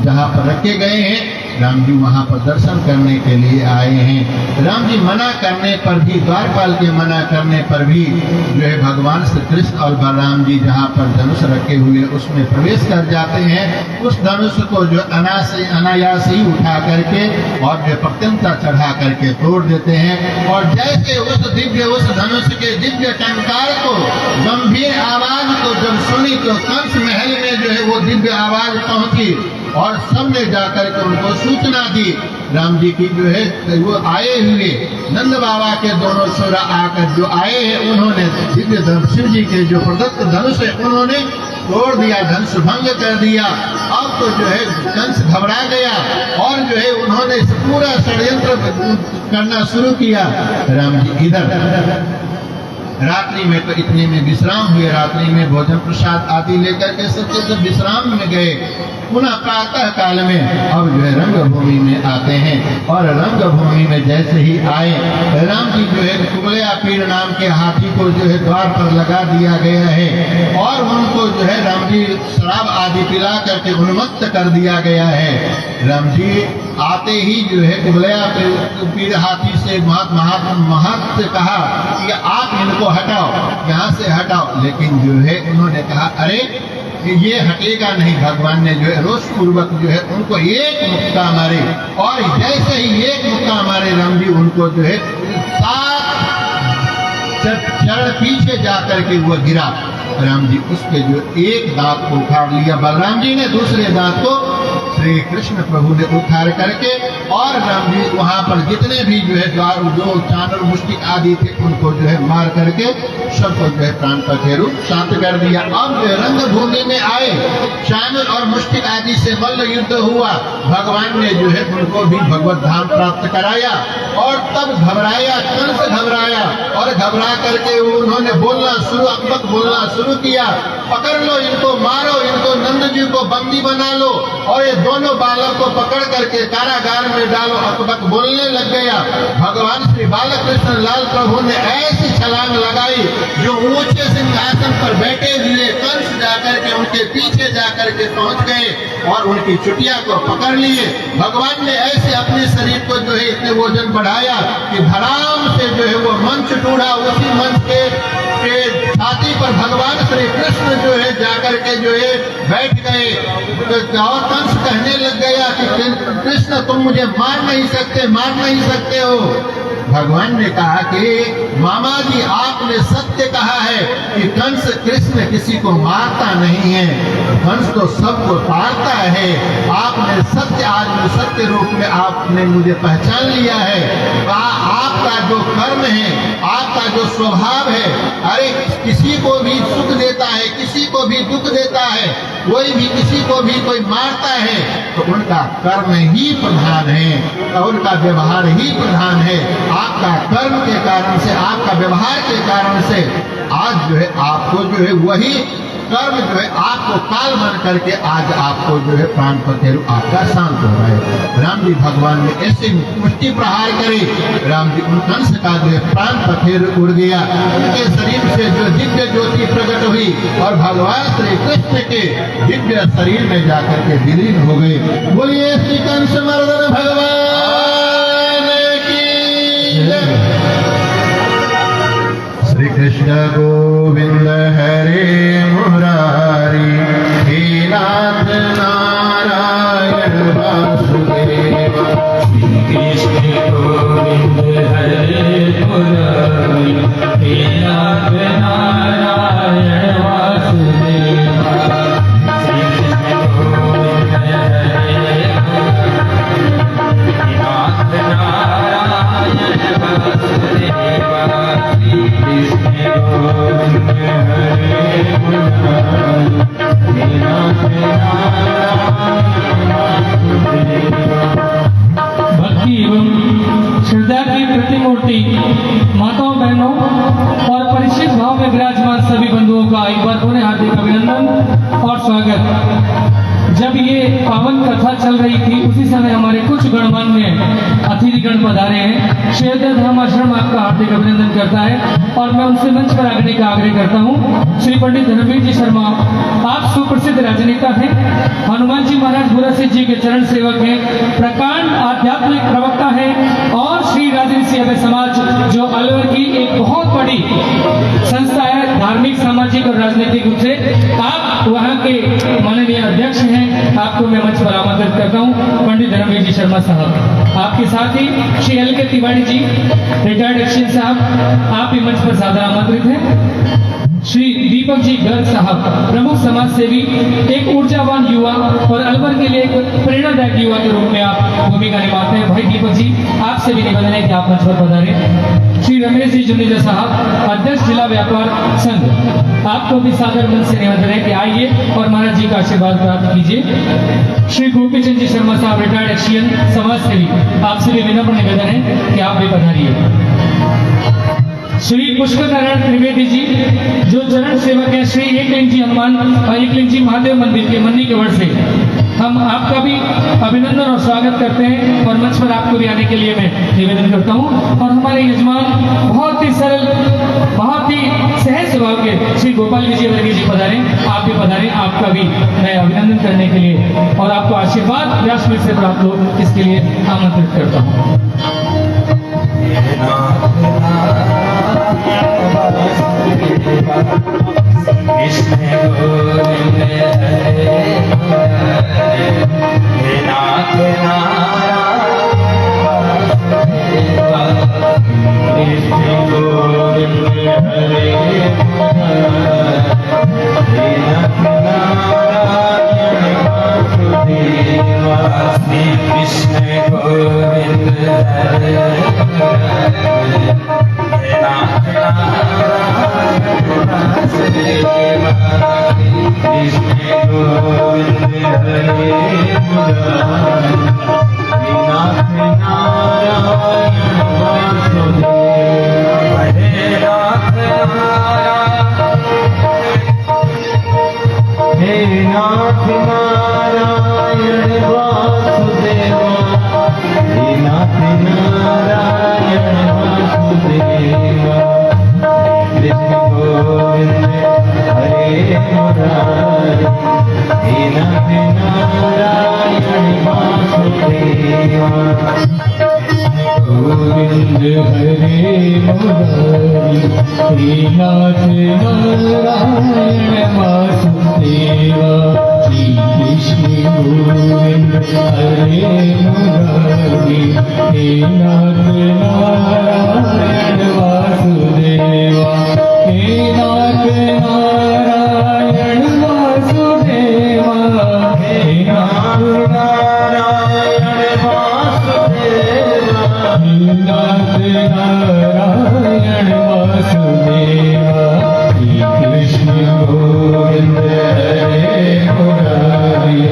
S2: जहाँ पर रखे गए हैं राम जी वहाँ पर दर्शन करने के लिए आए हैं। राम जी मना करने पर भी, द्वारपाल के मना करने पर भी जो है भगवान श्री कृष्ण और बलराम जी जहाँ पर धनुष रखे हुए उसमें प्रवेश कर जाते हैं। उस धनुष को जो अनायास ही उठा करके और जो प्रत्यंता चढ़ा करके तोड़ देते हैं और जैसे उस धनुष के दिव्य टंकार को, गंभीर आवाज को जब सुनी तो कंस महल में जो है वो दिव्य आवाज पहुंची और सबने जाकर के उनको सूचना दी। राम जी की जो है वो आए हुए नंद बाबा के दोनों छोरा आकर जो आए हैं उन्होंने दिव्य शिव जी के जो प्रदत्त धनुष है उन्होंने तोड़ दिया, धनुष भंग कर दिया। अब तो जो है कंस घबरा गया और जो है उन्होंने पूरा षड्यंत्र करना शुरू किया। राम जी इधर रात्रि में तो इतने में विश्राम हुए, रात्रि में भोजन प्रसाद आदि लेकर के सब विश्राम में गए। पुनः प्रातः काल में अब जो है रंगभूमि में आते हैं और रंगभूमि में जैसे ही आए राम जी जो है कुबलिया पीर नाम के हाथी को जो है द्वार पर लगा दिया गया है और उनको जो है राम जी शराब आदि पिला करके उन्मत्त कर दिया गया है। राम जी आते ही जो है कुबलिया पीर हाथी से महंत से कहा कि आप इनको हटाओ, यहाँ से हटाओ, लेकिन जो है उन्होंने कहा अरे ये हटेगा नहीं। भगवान ने जो है रोष पूर्वक जो है उनको एक मुक्का मारे और जैसे ही एक मुक्का मारे राम जी उनको जो है 7 चरण पीछे जाकर के वो गिरा। राम जी उसके जो एक दांत को उखाड़ लिया, बलराम जी ने दूसरे दांत को श्री कृष्ण प्रभु ने उखाड़ करके और राम जी वहाँ पर जितने भी जो है जो चांदर मुष्टिक आदि थे उनको जो है मार करके सबको जो है प्राण का फेरू शांत कर दिया। अब जो रंगभूमि में आए चांदर और मुष्टिक आदि से मल्ल युद्ध हुआ। भगवान ने जो है उनको भी भगवत धाम प्राप्त कराया और तब घबराया, कंस घबराया और घबरा करके उन्होंने बोलना शुरू किया, पकड़ लो इनको, मारो इनको, नंद जी को बंदी बना लो और ये दोनों बालक को पकड़ करके कारागार में डालो। अकबक बोलने लग गया। भगवान श्री बालकृष्ण लाल प्रभु ने ऐसी छलांग लगाई जो ऊंचे सिंहासन पर बैठे हुए कंस जाकर के उनके उनके पीछे जाकर के पहुंच गए और उनकी चुटिया को पकड़ लिए। भगवान ने ऐसे अपने शरीर को जो है इतने वजन बढ़ाया कि धड़ाम से जो है वो मंच टूटा। उसी मंच के छाती पर भगवान श्री कृष्ण जो है जाकर के जो है बैठ गए। और कंस कहने लग गया कि कृष्ण तुम मुझे मार नहीं सकते हो। भगवान ने कहा कि मामा जी आपने सत्य कहा है कि कंस कृष्ण किसी को मारता नहीं है, कंस तो सबको ताड़ता है। आपने सत्य आज में सत्य रूप में आपने मुझे पहचान लिया है। आपका जो कर्म है, आपका जो स्वभाव है, अरे किसी को भी सुख देता है, किसी को भी दुख देता है, कोई भी किसी को भी कोई मारता है तो उनका कर्म ही प्रधान है और उनका व्यवहार ही प्रधान है। आपका कर्म के कारण से, आपका व्यवहार के कारण से आज जो है आपको जो है वही कर्म जो है आपको काल बन करके आज आपको जो है प्राण पखेरु आपका शांत हो रहा है। राम जी भगवान ने ऐसे मुष्टि प्रहार करे, राम जी उन कंस का जो है प्राण पखेरु उड़ गया। उनके शरीर से जो दिव्य ज्योति प्रकट हुई और भगवान श्री कृष्ण के दिव्य शरीर में जाकर के विलीन हो गए। बोलिए श्री कंस मर्दन भगवान की जय। श्री कृष्ण गोविंद हरे मुरारी, हे नाथ नारायण वासुदेव।
S1: श्री कृष्ण गोविंद हरे मुरारी, हे नाथ नारायण वासुदेव। श्री कृष्ण गोविंद हरे मुरारी, हे नाथ नारायण वासुदेव। श्री कृष्ण गोविंद हरे मुरारी, हे नाथ नारायण वासुदेव। भक्ति एवं श्रद्धा की प्रतिमूर्ति माताओं, बहनों और परिचित भाव में विराजमान सभी बंधुओं का एक बार पुनः हार्दिक अभिनंदन और स्वागत। जब ये पावन कथा चल रही थी उसी समय हमारे कुछ गणमान्य अतिथिगण पधारे हैं। श्री धर्माश्रम आपका हार्दिक अभिनंदन करता है और मैं उनसे मंच पर आने का आग्रह करता हूँ। श्री पंडित धर्मवीर जी शर्मा, आप सुप्रसिद्ध राजनेता हैं, हनुमान जी महाराज बुरा सिंह जी के चरण सेवक हैं, प्रकांड आध्यात्मिक प्रवक्ता हैं और श्री राजर्षि अभय समाज जो अलवर की एक बहुत बड़ी संस्था है, धार्मिक, सामाजिक और राजनीतिक रूप से आप वहाँ के माननीय अध्यक्ष हैं। आपको मैं मंच पर आमंत्रित करता हूँ पंडित धर्मवीर जी शर्मा साहब। आपके साथ ही श्री एल के तिवारी जी, रिटायर्ड एक्शन साहब, आप भी मंच पर सादर आमंत्रित हैं। श्री दीपक जी गर्ग साहब, प्रमुख समाज सेवी, एक ऊर्जावान युवा और अलवर के लिए एक प्रेरणादायक युवा के रूप में आप भूमिका निभाते हैं। भाई दीपक जी, आपसे भी निवेदन है कि आप मंच पर पधारें। श्री रमेश जी जुनेजा साहब, अध्यक्ष जिला व्यापार संघ, आपको भी सादर मन से निवेदन है कि आइए और महाराज जी का आशीर्वाद प्राप्त कीजिए। श्री गोपी चंद जी शर्मा साहब, रिटायर्ड एक्शियन समाज सेवी, आपसे भी विनम्र निवेदन है कि आप भी पधारिए। श्री पुष्कर नारायण त्रिवेदी जी जो चरण सेवक है, श्री एकलिंग जी हनुमान, एकलिंग जी महादेव मंदिर के मन्नी के वर्ष से हम आपका भी अभिनंदन और स्वागत करते हैं और मंच पर आपको भी आने के लिए मैं निवेदन करता हूं। और हमारे यजमान बहुत ही सरल, बहुत ही सहज स्वभाव के श्री गोपाल जी वर्गीय जी पधारें, आप भी पधारें, आपका भी मैं अभिनंदन करने के लिए और आपको आशीर्वाद व्यासपीठ से प्राप्त हो इसके लिए आमंत्रित करता हूँ।
S3: कृष्ण गोविंद हरे मुरारी, हे नाथ नारायण वासुदेव। कृष्ण गोविंद हरे मुरारी, हे नाथ नारायण वासुदेव। श्री कृष्ण गोविंद हरे मुरारी, हे नाथ नारायण वासुदेव। कृष्ण गोविंद हरे मुरारी, हे नाथ नारायण वासुदेव। हे नाथ नारायण, हे नाथ नारायण वासुदेव। हे नाथ नारायण वासुदेव। कृष्ण गोविंद हरे मुरारी,
S1: मुरारी हे नाथ नारायण वासुदेवा श्री कृष्ण गोविंद हरे मुरारी हे नाथ नारायण वासुदेवा हे नाथ नारायण वासुदेवा हे नाथ नारायण वासुदेवा हे नाथ नारायण वासुदेवा श्री कृष्ण गोविंद हरे मुरारी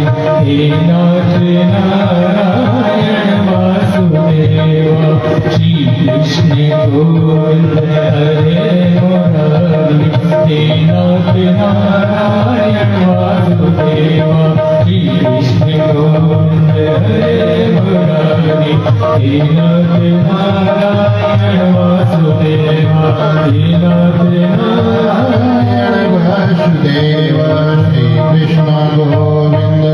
S1: हे नाथ नारायण वासुदेवा श्री कृष्ण गोविंद हरे मुरारी हे नाथ नारायण वासुदेवा श्री कृष्ण गोविंद हरे मुरारी हे नाथ नारायण वासुदेवा हे नाथ नारायण
S2: वासुदेवा श्री कृष्ण गोविंद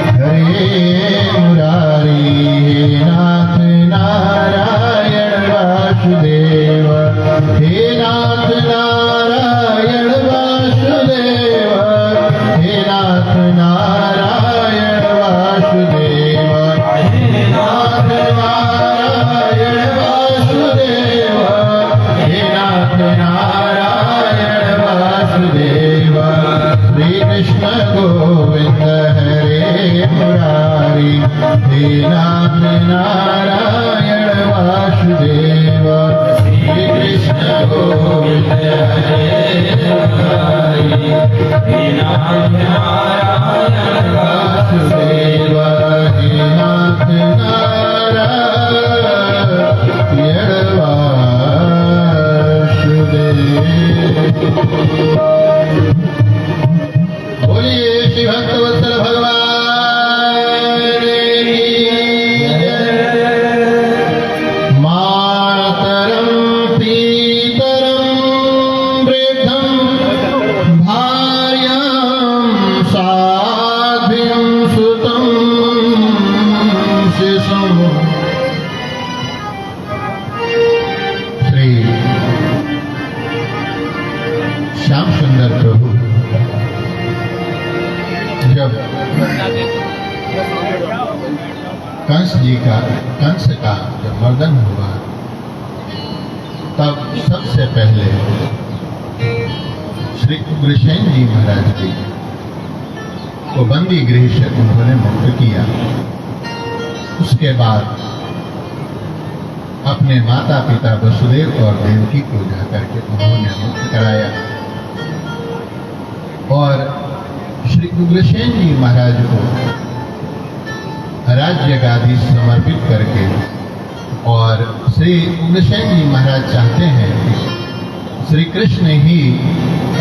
S2: हरे मुरारी हे नाथ नारायण वासुदेवा हे नाथ नारायण वासुदेवा हे नाथ नारायण वासुदेवा हे नाथ नारायण वासुदेवा हे नाथ नारायण वासुदेवा श्री कृष्ण गोविंद हरे मुरारी हे नाथ नारायण वासुदेवा श्री कृष्ण गोविंद हरे मुरारी हे नाथ नारायण वासुदेवा हे नाथ नारायण वासुदेवा। बोलिए श्री भक्तवत्सल भगवान की जय। मातरम पीतरम वृद्धं भार्यां साध्वीं सुतं शिशुम्। श्री श्याम सुंदर प्रभु जब कंस का जब मर्दन हुआ तब सबसे पहले श्री उग्रसेन जी महाराज जी को बंदी गृह से उन्होंने मुक्त किया। उसके बाद अपने माता पिता वसुदेव और देवकी को जाकर के उन्होंने मुक्त कराया और श्री उग्रसेन जी महाराज को राज्य गादी समर्पित करके और श्री उग्रसेन जी महाराज चाहते हैं कि श्री कृष्ण ही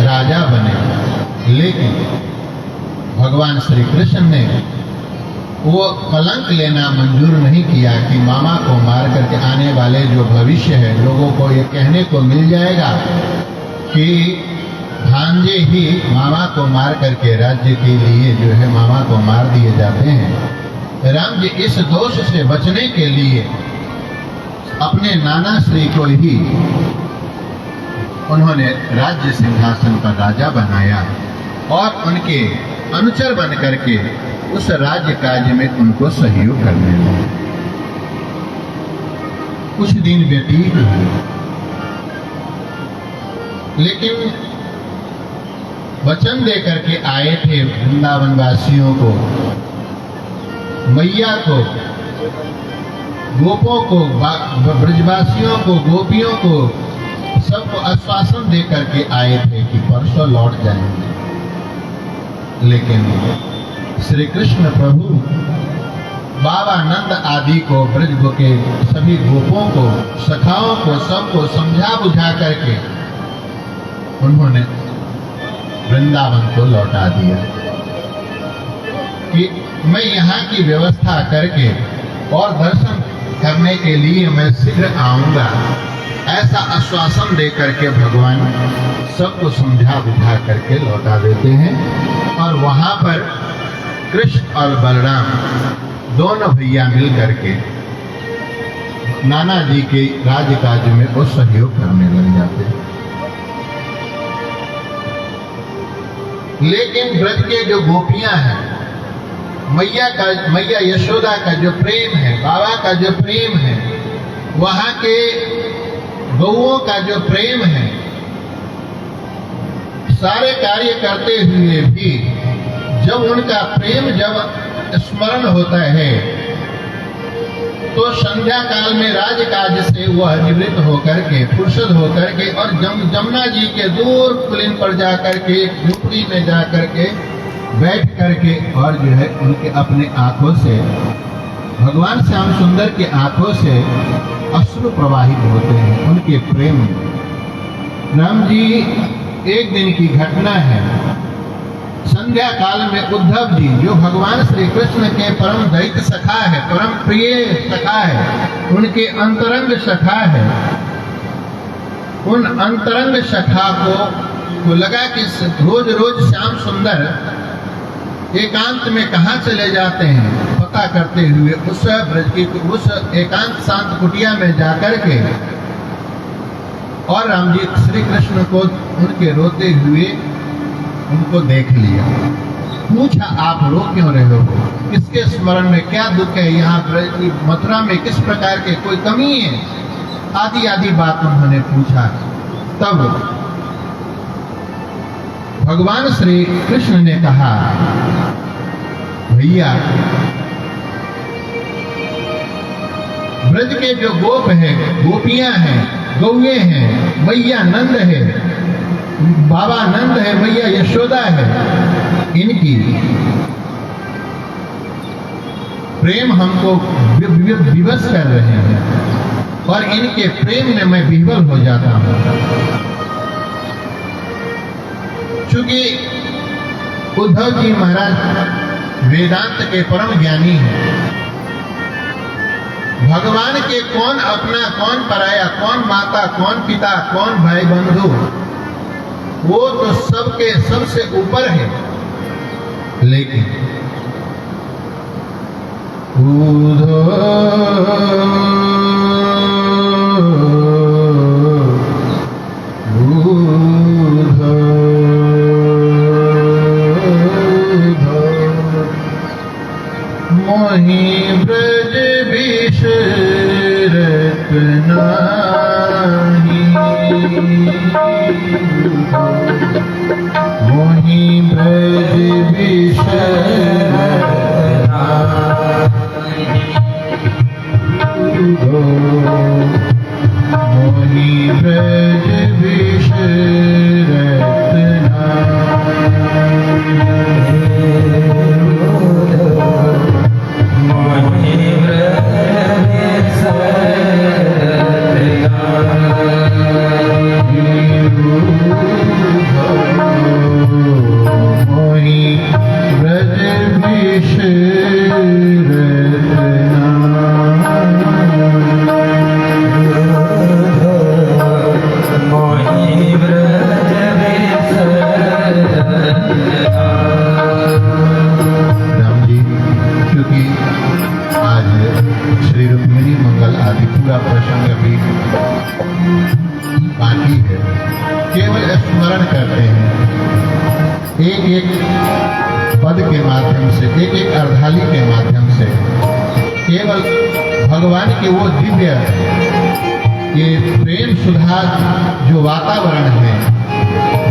S2: राजा बने, लेकिन भगवान श्री कृष्ण ने वो कलंक लेना मंजूर नहीं किया कि मामा को मार करके आने वाले जो भविष्य है लोगों को ये कहने को मिल जाएगा कि भांजे ही मामा को मार करके राज्य के लिए जो है मामा को मार दिए जाते हैं। राम जी इस दोष से बचने के लिए अपने नाना श्री को ही उन्होंने राज्य सिंहासन पर राजा बनाया और उनके अनुचर बन करके उस राज्य कार्य में उनको सहयोग करने लगे। कुछ दिन व्यतीत हुए, लेकिन वचन दे करके आए थे वृंदावन वासियों को, मैया को, गोपों को, ब्रजवासियों को, गोपियों को, सबको आश्वासन दे करके आए थे कि परसों लौट जाएंगे। लेकिन श्री कृष्ण प्रभु बाबा नंद आदि को, ब्रज के सभी गोपों को, सखाओं को, सबको समझा बुझा करके उन्होंने वृंदावन को लौटा दिया कि मैं यहाँ की व्यवस्था करके और दर्शन करने के लिए मैं शीघ्र आऊंगा। ऐसा आश्वासन दे करके भगवान सबको समझा बुझा करके लौटा देते हैं और वहां पर कृष्ण और बलराम दोनों भैया मिल करके नाना जी के राजकाज में वो सहयोग करने लग जाते हैं। लेकिन ब्रज के जो गोपियां हैं, मैया यशोदा का जो प्रेम है, बाबा का जो प्रेम है, वहां के गौओं का जो प्रेम है, सारे कार्य करते हुए भी जब उनका प्रेम जब स्मरण होता है तो संध्या काल में राजकाज से वह निवृत्त होकर के, फुर्सत होकर के और जमुना जी के दूर कुलीन पर जाकर के, झुपड़ी में जाकर के बैठ करके और जो है उनके अपने आंखों से, भगवान श्याम सुंदर के आंखों से अश्रु प्रवाहित होते हैं उनके प्रेम में। राम जी, एक दिन की घटना है, संध्या काल में उद्धव जी जो भगवान श्री कृष्ण के परम दैत्य सखा है, परम प्रिय सखा है, उनके अंतरंग सखा है, उन अंतरंग सखा को लगा कि रोज रोज श्याम सुंदर एकांत में कहाँ चले जाते हैं, पता करते हुए उस ब्रज की उस एकांत शांत कुटिया में जाकर के और राम जी श्री कृष्ण को उनके रोते हुए उनको देख लिया। पूछा, आप रो क्यों रहे हो, किसके स्मरण में क्या दुख है, यहाँ मथुरा में किस प्रकार के कोई कमी है, आदि आदि बात उन्होंने पूछा। तब भगवान श्री कृष्ण ने कहा, भैया ब्रज के जो गोप है, गोपियां हैं, गौए हैं, मैया नंद है, बाबा नंद है, मैया यशोदा है, इनकी प्रेम हमको विवश कर रहे हैं और इनके प्रेम में मैं विह्वल हो जाता हूं। चूंकि उद्धव जी महाराज वेदांत के परम ज्ञानी हैं, भगवान के कौन अपना, कौन पराया, कौन माता, कौन पिता, कौन भाई बंधु, वो तो सबके सबसे ऊपर है। लेकिन मोहि ब्रज बिसरत नाही, मोहि ब्रज बिसरत नाही, मोहि ब्रज बिसरत पद के माध्यम से, एक एक अर्धाली के माध्यम से केवल भगवान के वो दिव्य ये प्रेम सुधा जो वातावरण है,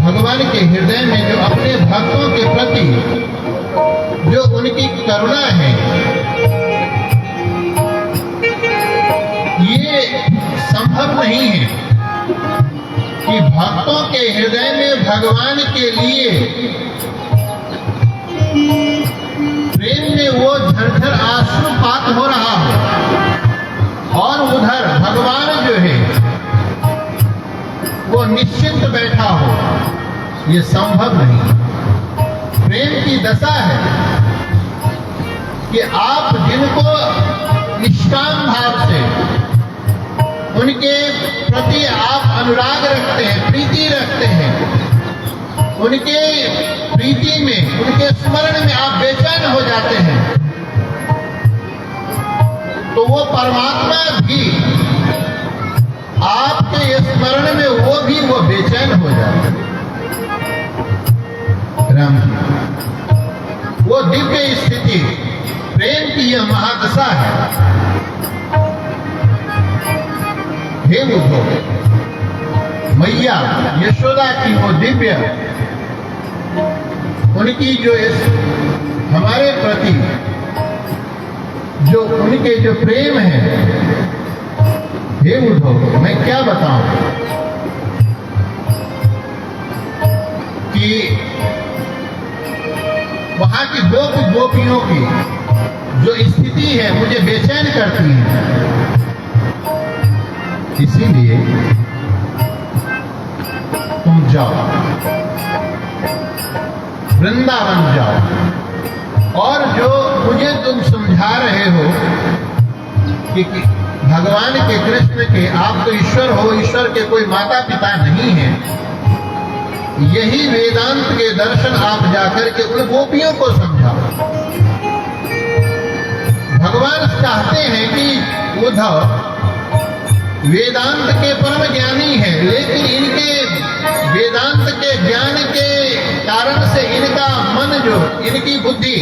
S2: भगवान के हृदय में जो अपने भक्तों के प्रति जो उनकी करुणा है, ये संभव नहीं है कि भक्तों के हृदय में भगवान के लिए प्रेम में वो झरझर आश्रुपात हो रहा हो और उधर भगवान जो है वो निश्चिंत बैठा हो, ये संभव नहीं। प्रेम की दशा है कि आप जिनको निष्काम भाव से उनके प्रति आप अनुराग रखते हैं, प्रीति रखते हैं, उनके प्रीति में, उनके स्मरण में आप बेचैन हो जाते हैं, तो वो परमात्मा भी आपके स्मरण में वो बेचैन हो जाते। राम जी, वो दिव्य स्थिति, प्रेम की यह महादशा है। हे उद्धव, मैया यशोदा की वो दिव्य, उनकी जो इस हमारे प्रति जो उनके जो प्रेम है, हे उद्धव, मैं क्या बताऊं कि वहां की गोपियों की जो स्थिति है मुझे बेचैन करती है। इसीलिए तुम जाओ, वृंदावन जाओ, और जो मुझे तुम समझा रहे हो कि भगवान के, कृष्ण के, आप तो ईश्वर हो, ईश्वर के कोई माता पिता नहीं है, यही वेदांत के दर्शन आप जाकर के उन गोपियों को समझाओ। भगवान चाहते हैं कि उद्धव वेदांत के परम ज्ञानी है, लेकिन इनके वेदांत के ज्ञान के कारण से इनका मन, जो इनकी बुद्धि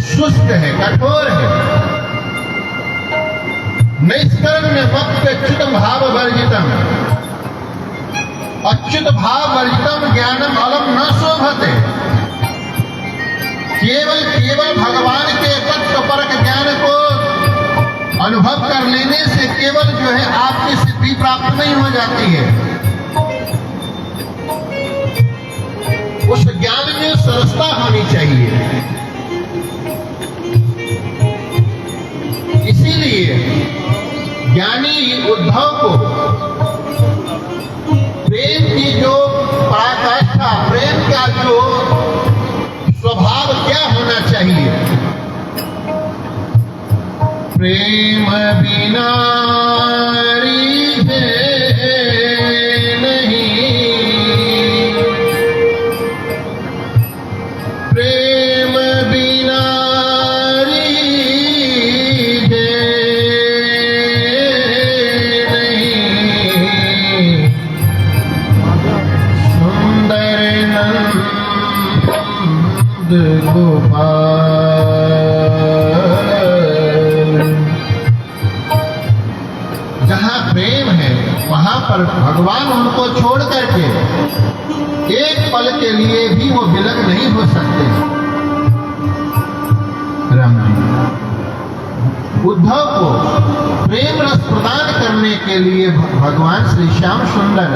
S2: सुस्त है, कठोर है। नैष्कर्म्य मत्त अच्युत भाव वर्जितम, अच्युत भाव वर्जितम ज्ञानम अलम न शोभते। केवल भगवान के तत्व परक ज्ञान को अनुभव कर लेने से केवल जो है आपकी सिद्धि प्राप्त नहीं हो जाती है। उस ज्ञान में सरसता होनी चाहिए। इसीलिए ज्ञानी उद्धव को प्रेम की जो पराकाष्ठा, प्रेम का जो स्वभाव क्या होना चाहिए, प्रेम बिना रीझे नहीं, प्रेम बिना रीझे नहीं, सुंदर नंद गोपाल। जहां प्रेम है वहां पर भगवान उनको छोड़ करके एक पल के लिए भी वो विलग नहीं हो सकते। राम जी, उद्धव को प्रेम रस प्रदान करने के लिए भगवान श्री श्याम सुंदर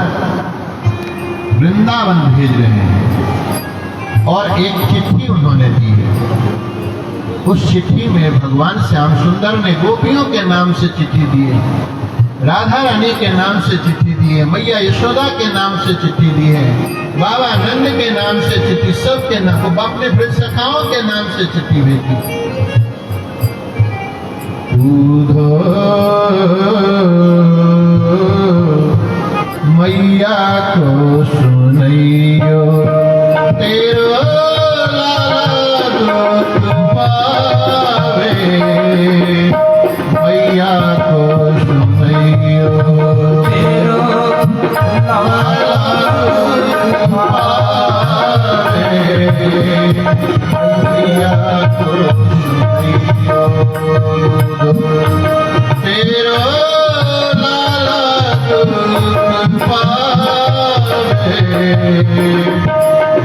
S2: वृंदावन भेज रहे हैं, और एक चिट्ठी उन्होंने दी है। उस चिट्ठी में भगवान श्याम सुंदर ने गोपियों के नाम से चिट्ठी दी है, राधा रानी के नाम से चिट्ठी दी है, मैया यशोदा के नाम से चिट्ठी दी है, बाबा नंद के नाम से चिट्ठी, सबके नाम, अपने ब्रज सखाओं के नाम से चिट्ठी भेजी। मैया को सुनैयो तेरो लाला पावे, मैया को सुनैयो तेरो लाला पावे, मैया को सुनैयो तेरो लाला पावे,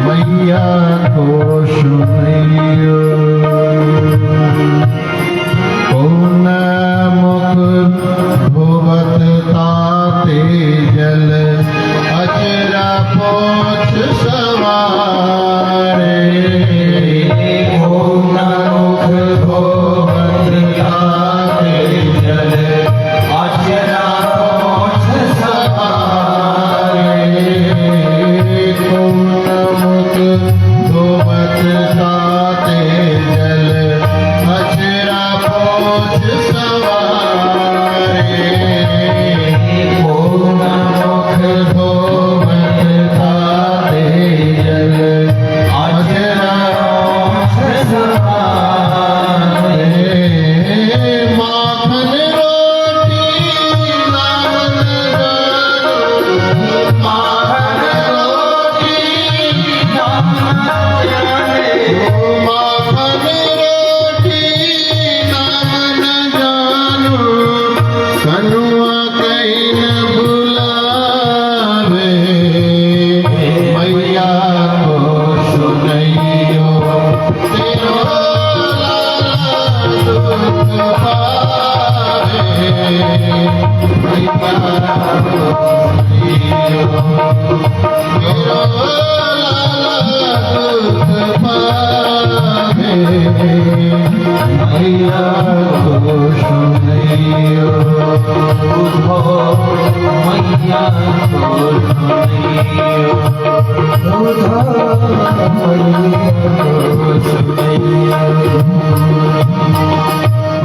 S2: मैया को सुनैयो। कौन मुख भुवत ताते जल, अचरा पोछ सवारे, कौन मुख भुवत ताते जल, अचरा पोछ सवारे, कौन मुख भुवत ताते जल, अचरा पोछ सवारे, कौन मुख भुवत ताते जल,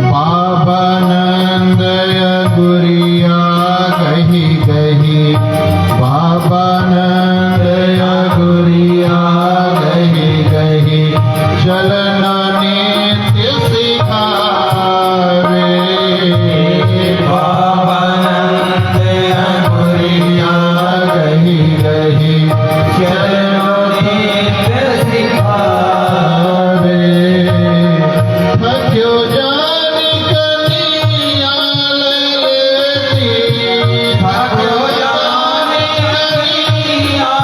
S2: बाबा नंदय गुरिया गही गही, बाबा नंदय गुरिया गही गही, चलना नित्य सिखावे।
S3: बाबा नंदय
S2: गुरिया गही गही,
S3: चलो नित्य
S2: सिखावे। थक्यो जानी कनिया लेती, थक्यो जानी कनिया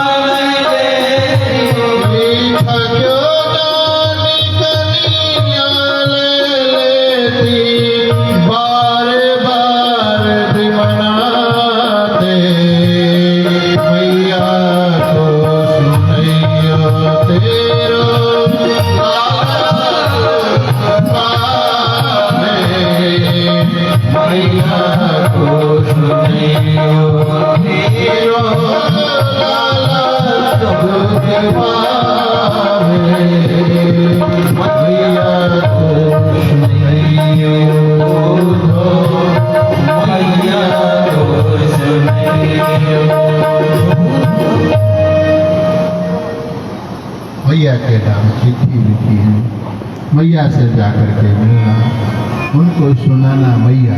S2: लेती, थक्यो जानी कनिया लेती, बार बार दिमनाते, मैया को सुनैया तेरो मैया को सुनियो तेरो लाला दुख पावे। मैया को सुनियो
S3: मैया को सुनियो।
S2: मैया के नाम चिट्ठी लिखी है, मैया से जाकर के मिलना, उनको सुनाना। मैया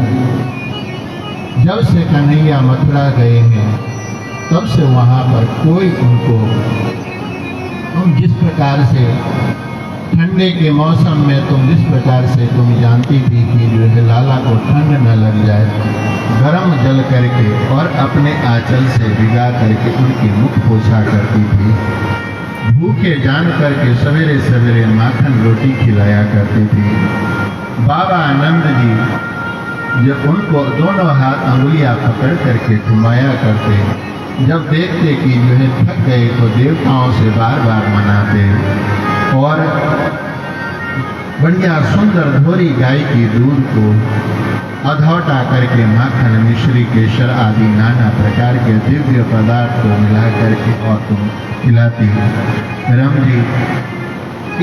S2: जब से कन्हैया मथुरा गए हैं तब से वहाँ पर कोई उनको, तुम जिस प्रकार से ठंडे के मौसम में तुम जिस प्रकार से तुम जानती थी कि जो है लाला को ठंड न लग जाए, गर्म जल करके और अपने आंचल से भिगा करके उनकी मुख पोछा करती थी। भूखे जान करके सवेरे सवेरे माखन रोटी खिलाया करती थी। बाबा आनंद जी जब उनको दोनों हाथ अंगुलियां पकड़ करके घुमाया करते, जब देखते कि जो है थक गए तो देवताओं से बार बार मनाते और बढ़िया सुंदर धोरी गाय की दूध को अधौटा करके माखन मिश्री केसर आदि नाना प्रकार के दिव्य पदार्थ को मिला करके और तुम खिलाती हो। राम जी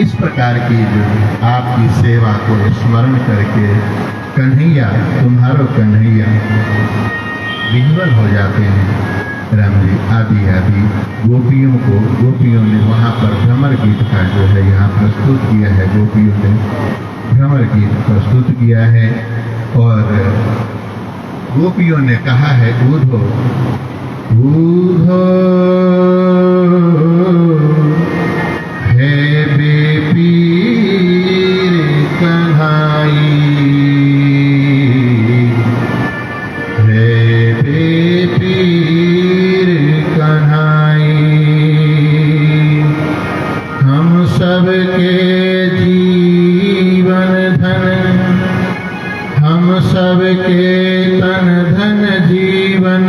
S2: इस प्रकार की जो आपकी सेवा को स्मरण करके कन्हैया, तुम्हारो कन्हैया विह्वल हो जाते हैं। राम जी आदि आदि गोपियों ने वहाँ पर भ्रमर गीत का जो है यहाँ प्रस्तुत किया है। गोपियों ने भ्रमर गीत प्रस्तुत किया है और गोपियों ने कहा है ऊधो ऊधो है बेपीर कन्हाई, है बेपीर कन्हाई, हम सबके जीवन धन, हम सबके तन धन जीवन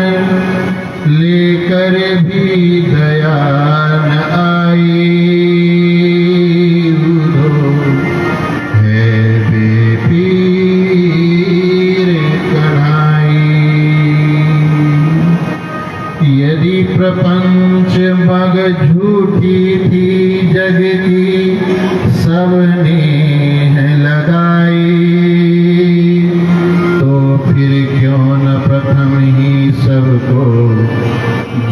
S2: लेकर भी दया न आई। है बेपीर कन्हाई, यदि प्रपंच मग झूठी थी जग की सबने है लगाई, तो फिर क्यों न प्रथम ही सबको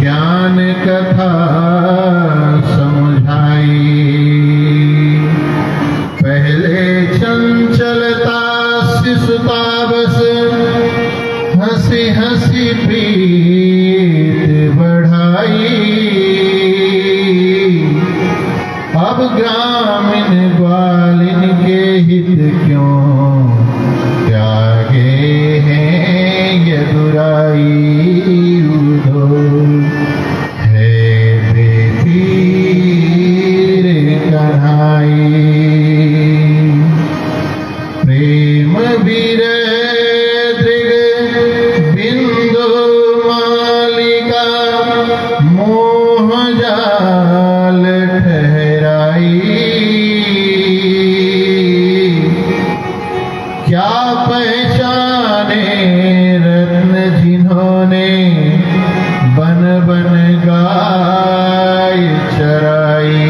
S2: ज्ञान कथा समझाई। पहले चंचलता शिशुता बस हंसी हंसी प्रीत बढ़ाई, अब ग्रामीण ग्वालिन के हित क्यों त्यागे हैं यदुराई। उधो है बेपीर कन्हाई, प्रेम विरह दृग बिंदु मालिका मोह जाल ठहराई। क्या पहचाने रत्न जिन्होंने बन बन गाय चराई।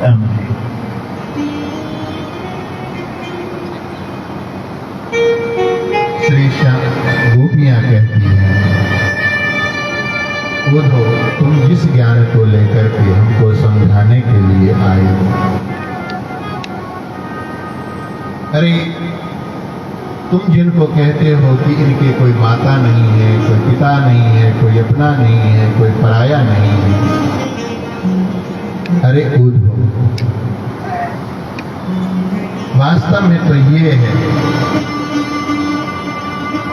S2: श्री श्याम गोपियां कहती हैं, उद्धव तुम जिस ज्ञान को लेकर के हमको समझाने के लिए आए हो, अरे तुम जिनको कहते हो कि इनके कोई माता नहीं है, कोई पिता नहीं है, कोई अपना नहीं है, कोई पराया नहीं है, अरे उद्धव वास्तव में तो ये है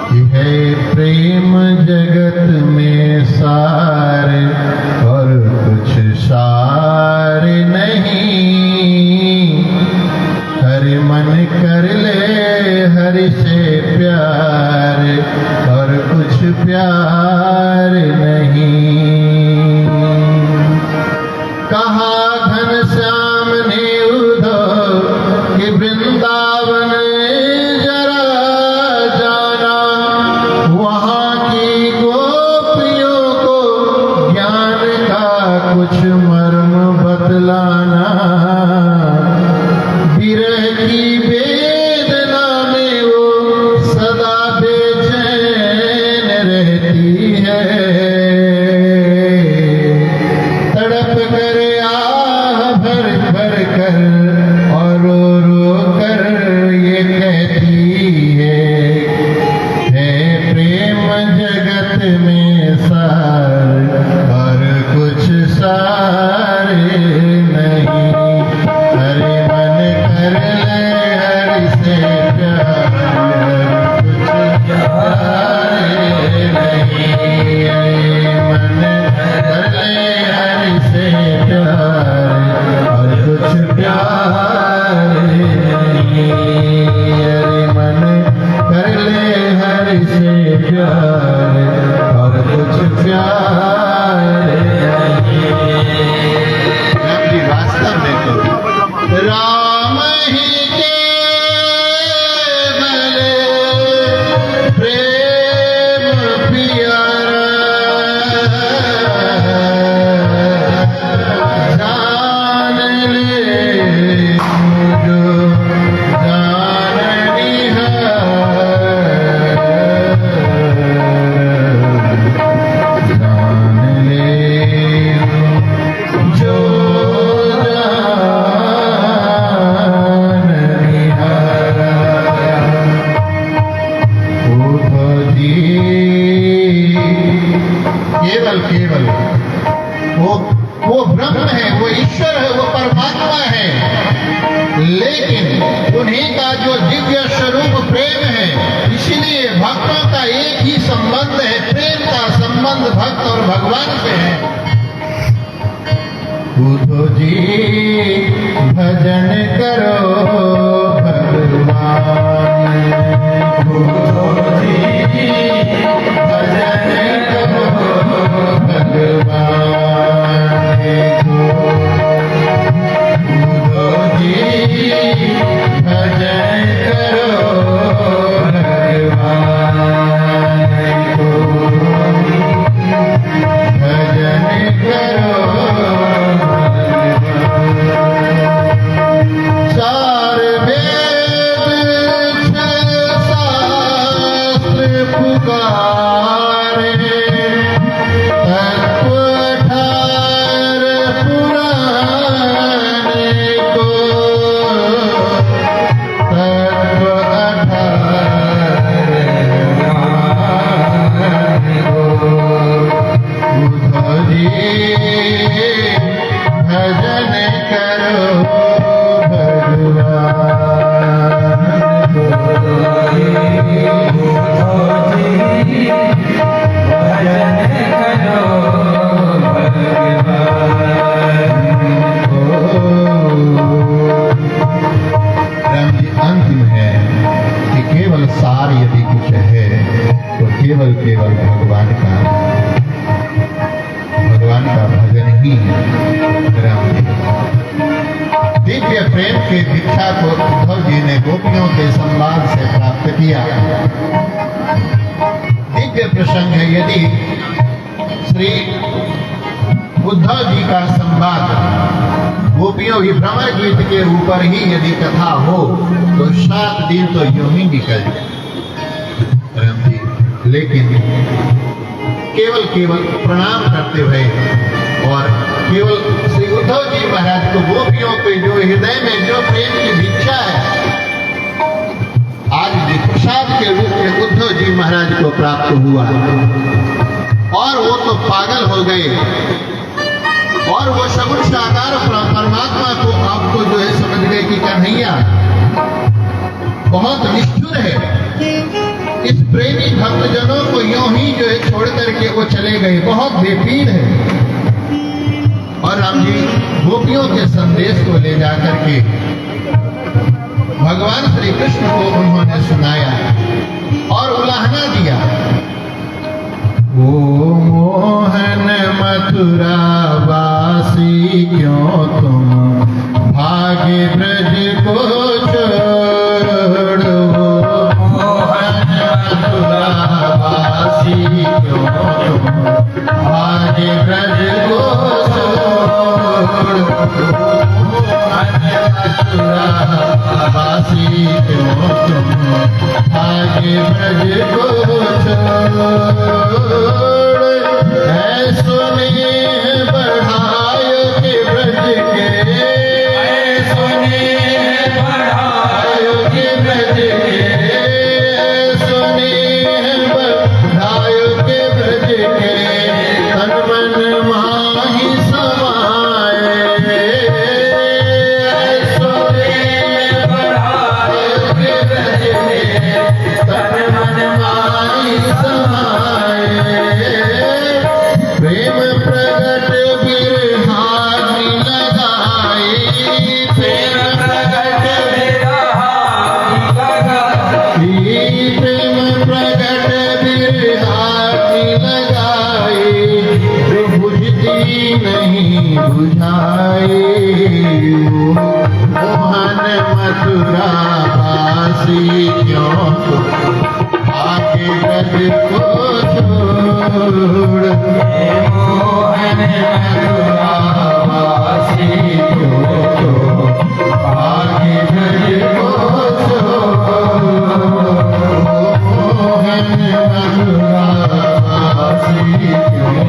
S2: कि है प्रेम जगत में सार और कुछ सार नहीं। हरि मन कर ले हरि से प्यार और कुछ प्यार नहीं। कहा घनश्याम ने उद्धव कि वृंदावन जरा जाना, वहाँ की गोपियों को ज्ञान का कुछ मर्म बतलाना। विरह की वेदना में वो सदा बेचैन रहती है, तड़प कर आह भर भर कर और रो रो कर ये कहती है प्रेम जगत में सार और कुछ सार नहीं। हरि मन कर ले हरि से प्यार कुछ प्यार नहीं। हरि मन कर ले हरि से प्यार और कुछ प्यार नहीं। हरि मन कर ले हरि से प्यार और कुछ प्यार नहीं। राम जी वास्तव में तो राम ही केवल प्रेम प्यारा, जान ले जो जान ले जो केवल केवल वो ब्रह्म है, वो ईश्वर है, वो परमात्मा है, लेकिन उन्हीं का जो दिव्य स्वरूप प्रेम है, इसीलिए भक्तों का एक ही संबंध है, प्रेम का संबंध भक्त और भगवान से है। उद्धव जी भजन करो भगवान, उद्धव जी भजन करो भगवान को। उद्धव जी भजन करो भगवान को, भजन करो चार वेद छह शास्त्र पुकारे, तत्व 18 पुराने को, तत्व 18 को। उद्धव जी भजन करो भगवान राम जी अंतिम है कि केवल सार यदि कुछ है तो केवल केवल भगवान का भजन ही है। राम जी दिव्य प्रेम के दीक्षा को उद्धव जी ने गोपियों के संवाद से प्राप्त किया। दिव्य प्रसंग है, यदि श्री उद्धव जी का संवाद गोपियों ही भ्रमर गीत के ऊपर ही यदि कथा हो तो 7 दिन तो यूं ही निकल जाए राम जी। लेकिन केवल प्रणाम करते हुए और केवल श्री उद्धव जी महाराज को गोपियों के जो हृदय में जो प्रेम की भिक्षा है आज भी प्रसाद के रूप में उद्धव जी महाराज को प्राप्त हुआ और वो तो पागल हो गए और वो सगुण साकार परमात्मा को आपको जो है समझ गए कि कन्हैया बहुत निष्ठुर है। इस प्रेमी भक्तजनों को यूं ही जो है छोड़ करके वो चले गए, बहुत बेपीर है। और राम जी गोपियों के संदेश को ले जाकर के भगवान श्री कृष्ण को उन्होंने सुनाया और उलाहना दिया। ओ मोहन मथुरा वासी क्यों तुम भागे ब्रज को छोड़ो, मोहन मथुरा वासी क्यों तुम भागे ब्रज को छोड़ो, मोहन मथुरा वासी क्यों तुम भागे ब्रज को छोड़ो। ऐसो नेह बढ़ायो के ब्रज के, ऐसो नेह बढ़ायो के ब्रज के, ऐसो नेह बढ़ायो के ब्रज के, तन मन माहि समाए। ऐसो नेह बढ़ायो के ब्रज के, तन मन माहि समाए। प्रेम प्रगट बिरहानी लगाई, प्रेम प्रगट बिरहानी लगाई, प्रेम प्रगट बिरहानी लगाई, जो बुझती नहीं बुझाई। मोहन मथुरा वासी क्यों आगे ब्रज को छोड़, मोहन मथुरा वासी क्यों आगे ब्रज को छोड़, मोहन मथुरा वासी क्यों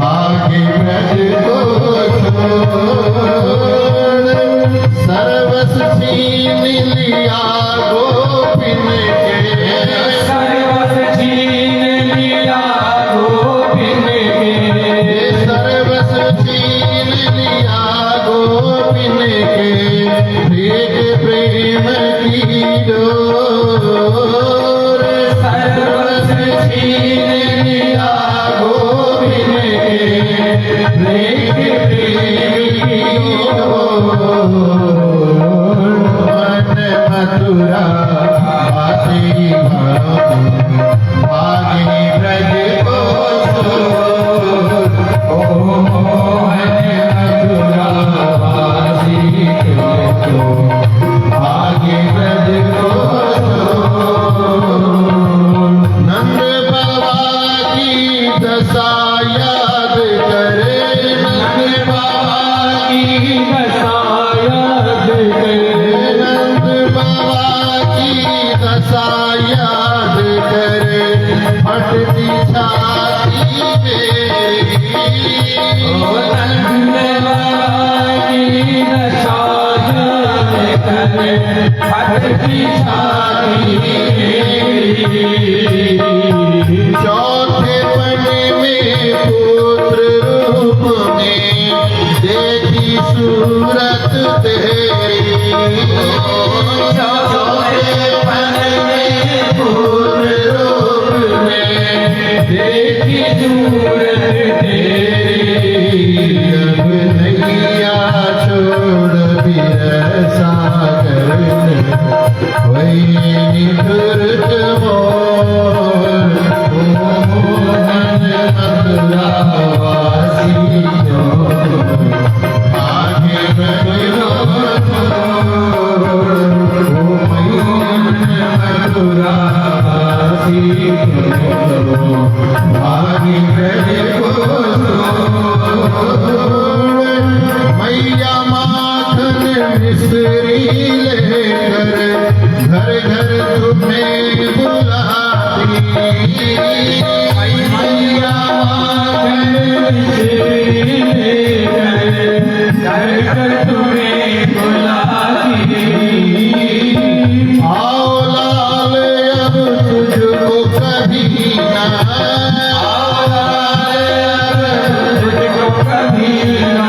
S2: आगे ब्रज को छोड़। सर्वस छीन लिया गोपिन के, सर्वस छीन लिया गोपिन के, सर्वस छीन लिया गोपिन के, भेद प्रेम की डोर, सर्वस छीन लिया गोपिन के, भेद प्रेम की डोर। मथुरा वासी आगे ब्रज को छोड़, ओ मोहन मथुरा वासी क्यों आगे ब्रज को छोड़। नंद बाबा की दशा याद करे, नंद बाबा की दशा याद करे, नंद बाबा की दशा याद करे, फटती छाती मेरी। ओ नंद बाबा की दशा याद करे, फटती छाती मेरी। चौथे पन में पुत्र रूप में देखी सूरत तेरी, चौथे पन में पुत्र रूप में देखी सूरत तेरी। अब नैया छोड़ बिरह सागर में वही निठुर मोर, मोहन मथुरा वासी क्यों आगे ब्रज को छोड़, मोहन मथुरा वासी क्यों आगे ब्रज को छोड़। मिस्री लेकर घर घर तुम्हें बुलाती मैया आओ लाल अब तुझको कभी ना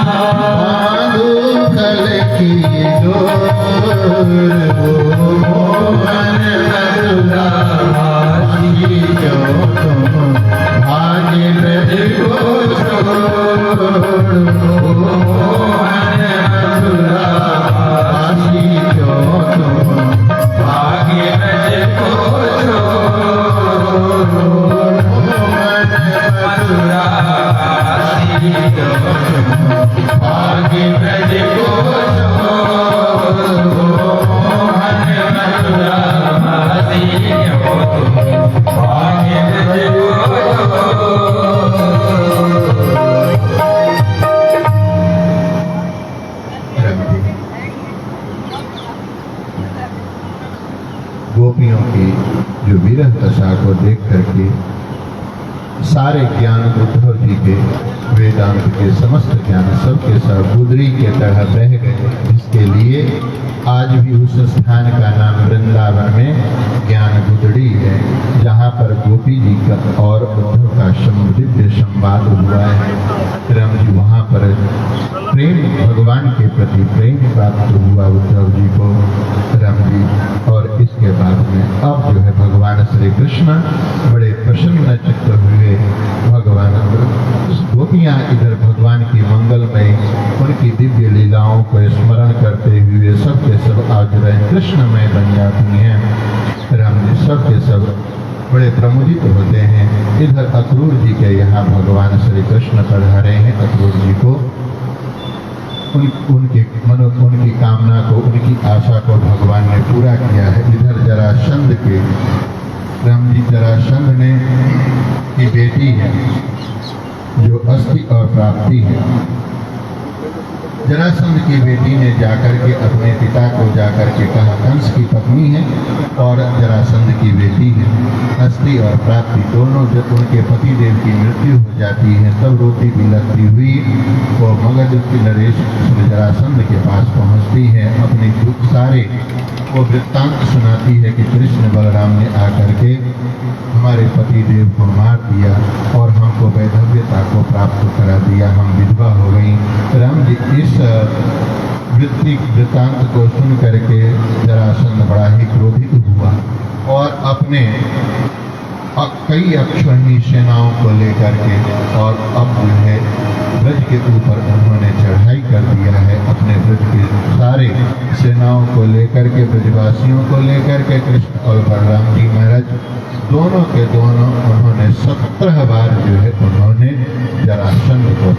S2: बांधू कल की डोर मोहन मधुरासी जो तुम भाग्य ब्रज को छोड़ मोहन मधुरासी जो तुम भाग्य ब्रज को छोड़ मोहन मधुरासी जो तुम भाग्य ब्रज को छोड़ मोहन मधुरासी जो तुम भाग्य ब्रज को गोपियों की जो विरह दशा को देख करके सारे ज्ञान उद्धव जी के वेदांत के समस्त ज्ञान सबके सब गुदरी के तरह बह गए, इसके लिए आज भी उस स्थान का नाम वृंदावन में ज्ञान गुदड़ी है, जहाँ पर गोपी जी का और उद्धव का दिव्य संवाद हुआ है। राम जी वहाँ पर प्रेम, भगवान के प्रति प्रेम प्राप्त हुआ उद्धव जी को राम जी। और इसके बाद में अब जो है भगवान श्री कृष्ण बड़े प्रसन्न चित्त हुए। भगवान गोपियाँ इधर भगवान की मंगलमय उनकी दिव्य लीलाओं को स्मरण करते हुए सबके सब आज रहे कृष्णमय बन जाती हैं। राम जी सबके सब बड़े प्रमुदित होते हैं। इधर अक्रूर जी के यहाँ भगवान श्री कृष्ण पधारे हैं। अक्रूर जी को उनकी कामना को, उनकी आशा को भगवान ने पूरा किया है। इधर जरासंध के राम जी जरासंध ने की बेटी है जो अस्थि और प्राप्ति है। जरासंध की बेटी ने जाकर के अपने पिता को जाकर के कहा, कंस की पत्नी है और जरासंध की बेटी है, अस्थि और प्राप्ति दोनों जब उनके पति देव की मृत्यु हो जाती है तब रोती बिलखती हुई वो मगध की नरेश जरासंध के पास पहुंचती है। अपने दुख सारे वो वृत्तांत सुनाती है कि कृष्ण बलराम ने आकर के हमारे पति देव को मार दिया और हमको वैधव्यता को प्राप्त करा दिया, हम विधवा हो गई। राम जी इस वृत्तांत को सुन करके जरासंध बड़ा ही क्रोधित हुआ और अपने कई अक्षौहिणी सेनाओं को लेकर के और अब जो है ब्रज के ऊपर उन्होंने चढ़ाई कर दिया है। अपने ब्रज के सारे सेनाओं को लेकर के, ब्रजवासियों को लेकर के कृष्ण और बलराम जी महाराज दोनों के दोनों उन्होंने 17 बार जो है उन्होंने जरासंध को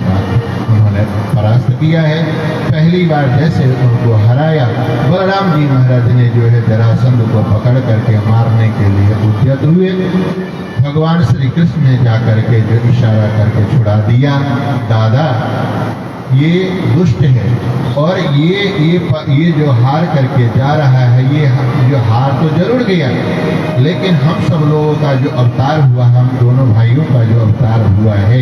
S2: उन्होंने परास्त किया है। पहली बार जैसे उनको हराया, बलराम जी महाराज ने जो है जरासंध को पकड़ करके मारने के लिए उद्यत हुए। भगवान श्री कृष्ण ने जाकर के जो इशारा करके छुड़ा दिया, दादा ये दुष्ट है और ये जो हार करके जा रहा है, ये जो हार तो जरूर गया, लेकिन हम सब लोगों का जो अवतार हुआ, हम दोनों भाइयों का जो अवतार हुआ है,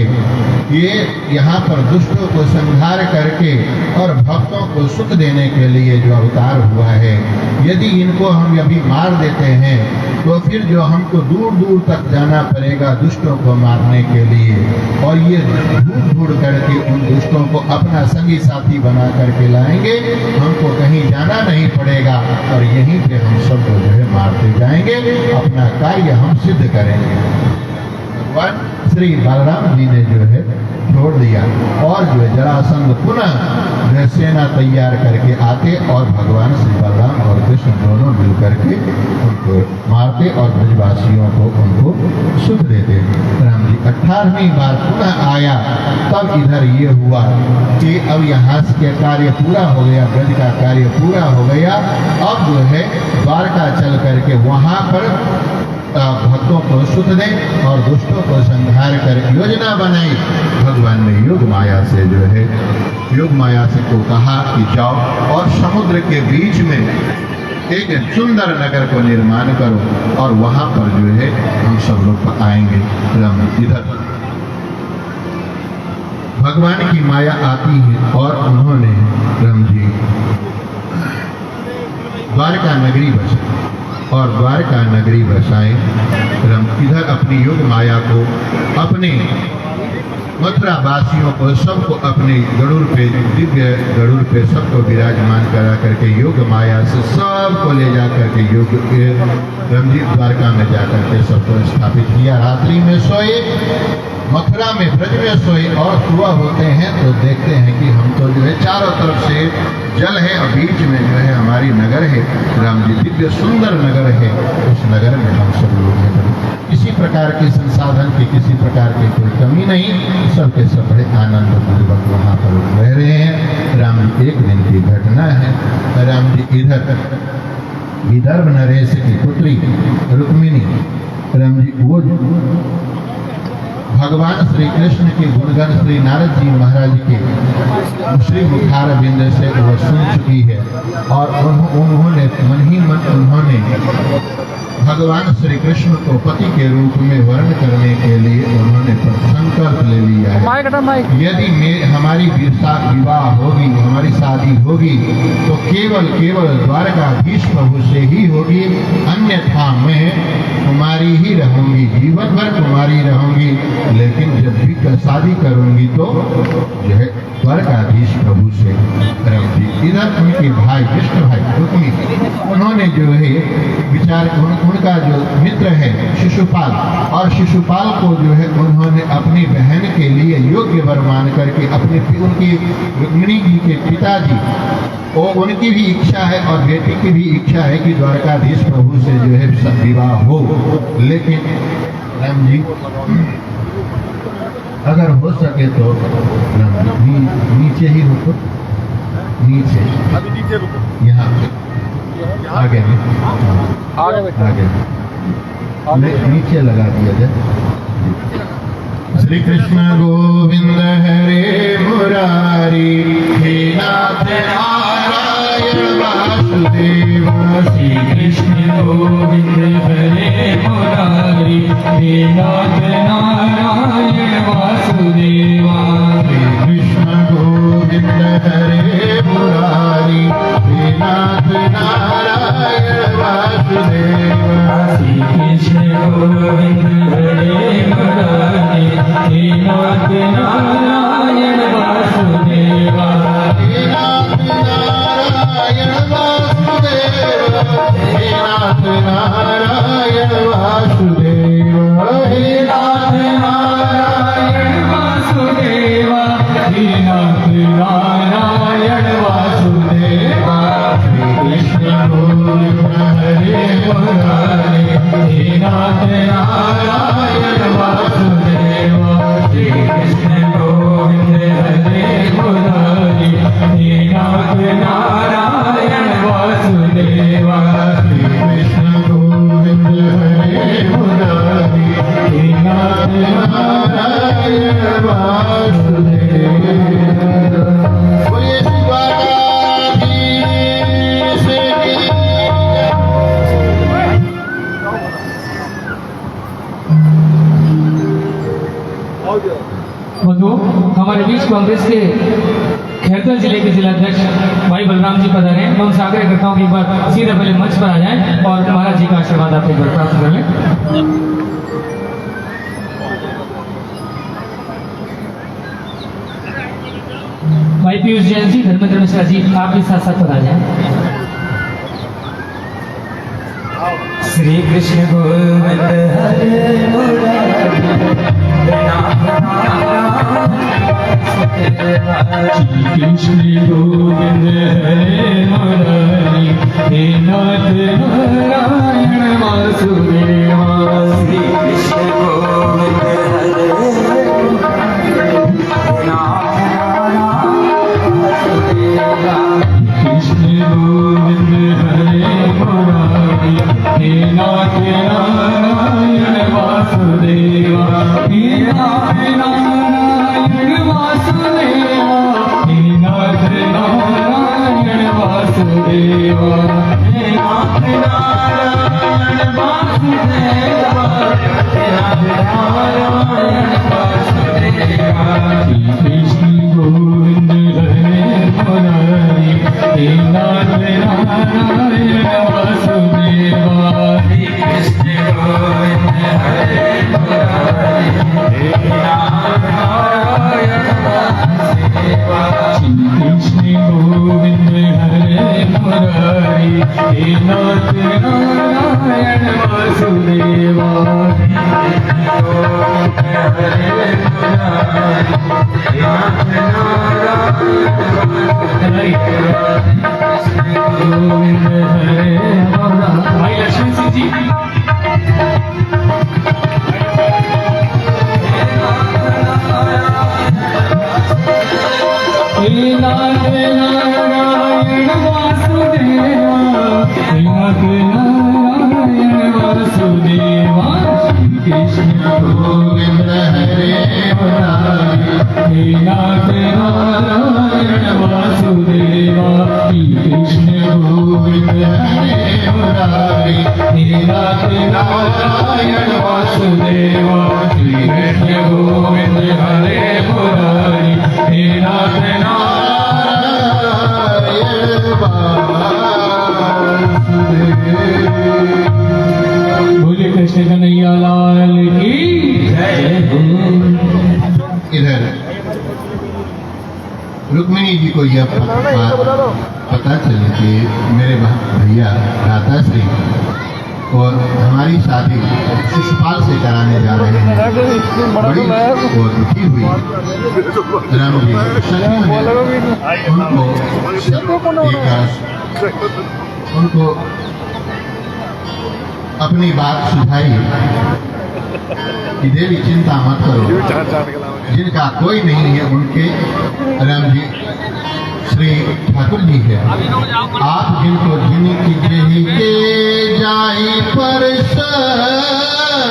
S2: ये यहाँ पर दुष्टों को संहार करके और भक्तों को सुख देने के लिए जो अवतार हुआ है, यदि इनको हम अभी मार देते हैं तो फिर जो हमको दूर दूर तक जाना पड़ेगा दुष्टों को मारने के लिए, और ये ढूंढ करके उन दुष्टों को अपना संगी साथी बना करके लाएंगे, हमको कहीं जाना नहीं पड़ेगा और यहीं पे हम सब जो है मारते जाएंगे, अपना कार्य हम सिद्ध करेंगे। भगवान श्री बलराम जी ने जो है छोड़ दिया और जो है जरासंध पुनः जो सेना तैयार करके आते और भगवान श्री बलराम और कृष्ण दोनों मिलकर के उनको मारते और ब्रजवासियों को उनको सुख देते। राम जी 18वीं बार पुनः आया, तब इधर ये हुआ कि अब यहाँ के कार्य पूरा हो गया, ब्रज का कार्य पूरा हो गया। अब जो है द्वारका चल करके वहाँ पर भक्तों को सुख दे और दुष्टों को संहार कर योजना बनाई। भगवान ने योग माया से जो है योग माया से को कहा कि जाओ और समुद्र के बीच में एक सुंदर नगर को निर्माण करो और वहां पर जो है हम सब लोग आएंगे। राम इधर भगवान की माया आती है और उन्होंने राम जी द्वारका नगरी बसाई और द्वारका नगरी बसाए। राम इधर अपनी योग माया को अपने मथुरा वासियों को सबको अपने गरुड़ पे दिव्य गरुड़ पे सबको विराजमान करा करके योग माया से सबको ले जा करके योग रमजीत द्वारका में जाकर के सबको स्थापित किया। रात्रि में सोए, मथुरा में ब्रज में सोए और सुबह होते हैं तो देखते हैं कि हम तो जो है चारों तरफ से जल है और बीच में जो है हमारी नगर है। राम जी दिव्य सुंदर नगर है, उस नगर में हम सब लोग हैं। किसी प्रकार के संसाधन की किसी प्रकार की कोई कमी नहीं, सबके सब बड़े आनंद पूर्वक वहाँ पर रह रहे हैं। राम जी एक दिन की घटना है। राम जी इधर विदर्भ नरेश की पुत्री रुक्मिणी, राम जी वो भगवान श्री कृष्ण के गुणगान श्री नारद जी महाराज के श्री मुखार बिंद से वो सुन चुकी है और उन्होंने मन ही मन उन्होंने भगवान श्री कृष्ण को पति के रूप में वर्ण करने के लिए उन्होंने संकल्प ले लिया है। यदि हमारी विवाह होगी, हमारी शादी होगी तो केवल द्वारकाधीश प्रभु से ही होगी, अन्यथा मैं कुमारी ही रहूंगी, जीवन भर कुमारी रहूंगी। लेकिन जब भी शादी करूंगी तो जो है द्वारकाधीश प्रभु से। इधर उनके भाई विष्णु भाई रुक्मी उन्होंने जो है विचार उनका जो मित्र है शिशुपाल, और शिशुपाल को जो है उन्होंने अपनी बहन के लिए योग्य वर मान करके अपने उनकी रुक्मिणी जी के पिताजी और उनकी भी इच्छा है और बेटी की भी इच्छा है कि द्वारकाधीश प्रभु से जो है विवाह हो। लेकिन राम जी अगर हो सके तो नीचे ही रुको, नीचे यहाँ आगे नीचे लगा दिया जाए। श्री कृष्ण गोविंद हरे मुरारी, हे नाथ नारायण वासुदेव।
S1: श्री कृष्ण गोविंद हरे मुरारी, हे नाथ नारायण वासुदेवा।
S2: श्री कृष्ण गोविंद हरे मुरारी, हे नाथ नारायण वासुदेवा।
S1: श्री कृष्ण गोविंद हरे मुरारी, हे नाथ नारायण वासुदेवा।
S2: हे नाथ नारायण वासुदेव, हे नाथ नारायण वासुदेव,
S1: हे नाथ नारायण वासुदेवा, हे नाथ नारायण वासुदेवा।
S2: श्री कृष्ण गोविंद हरे
S1: मुरारी, हे नाथ नारायण वासुदेवा। श्री कृष्ण गोविंद हरे मुरारी, हे नाथ नारायण वासुदेवा।
S2: श्री कृष्ण गोविंद हरे मुरारी,
S1: हे नाथ
S2: नारायण वासुदेव। बोलिए द्वारकाधीश की
S1: बंधुओं, हमारे बीच कांग्रेस के खैरगढ़ जिले के जिलाध्यक्ष भाई बलराम जी पधारे हैं। मैं उनसे आग्रह करता हूँ कि एक बार सीधे पहले मंच पर आ जाएं और महाराज जी का आशीर्वाद आपके पर प्राप्त कर लें। भाई पीयूष जैन जी, धर्मेंद्र मिश्रा जी, आप भी साथ साथ पर आ जाएं।
S3: श्री कृष्ण गोविंद हरे मुरारी,
S1: श्री कृष्ण गोविंद हरे मुरारी, हे नाथ नारायण वासुदेवा।
S3: श्री कृष्ण गोविंद हरे
S1: कृष्ण गोविंद हरे मुरारी, हे नाथ नारायण हे नाथ नारायण वासुदेवा गोविंद हरे भाई लक्ष्मण सिंह जी हे नाथ नारायण वासुदेवा हे नाथ नारायण वासुदेवा श्री कृष्ण
S2: गोविंद हरे मुरारी
S1: हे नाथ नारायण वासुदेवा श्री कृष्ण
S2: गोविंद हरे मुरारी
S1: हे नाथ नारायण वासुदेवा श्री कृष्ण गोविंद हरे मुरारी हे नाथ बोले कृष्ण कन्हैया लाल की जय हो।
S2: इधर रुक्मिणी जी को यह पता चले कि मेरे भैया राधा श्री और हमारी शादी शिशुपाल से कराने जा रहे हैं, बड़ी वो दुखी हुई। राम जी उनको अपनी बात सुझाई कि देवी चिंता मत करो, जिनका कोई नहीं है उनके राम जी श्री ठाकुर जी है। आप जिनको जिनकी जही के जाई पर सत्य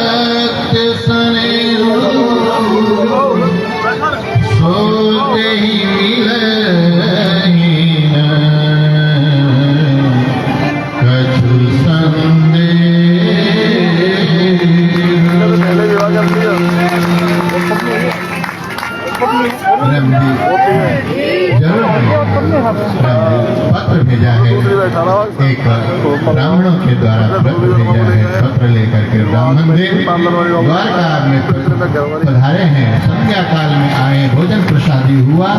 S2: सने सोते ही मिलही न कछु संदेह। पत्र भेजा है, एक ब्राह्मणों के द्वारा पत्र भेजा है। पत्र लेकर के ब्राह्मण देव द्वारका में पधारे हैं। संध्या काल में आए, भोजन प्रसादी हुआ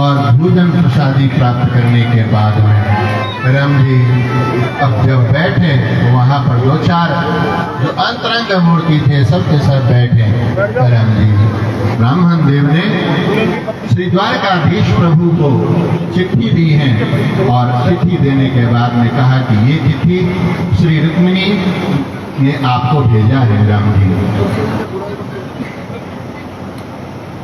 S2: और भोजन प्रसादी प्राप्त करने के बाद में राम जी अब जब बैठे तो वहाँ पर दो चार जो अंतरंग मूर्ति थे सबके सब बैठे। राम जी ब्राह्मण देव ने श्री द्वारकाधीश प्रभु को चिट्ठी दी है और चिट्ठी देने के बाद में कहा कि ये चिट्ठी श्री रुक्मिणी ने आपको भेजा है। राम जी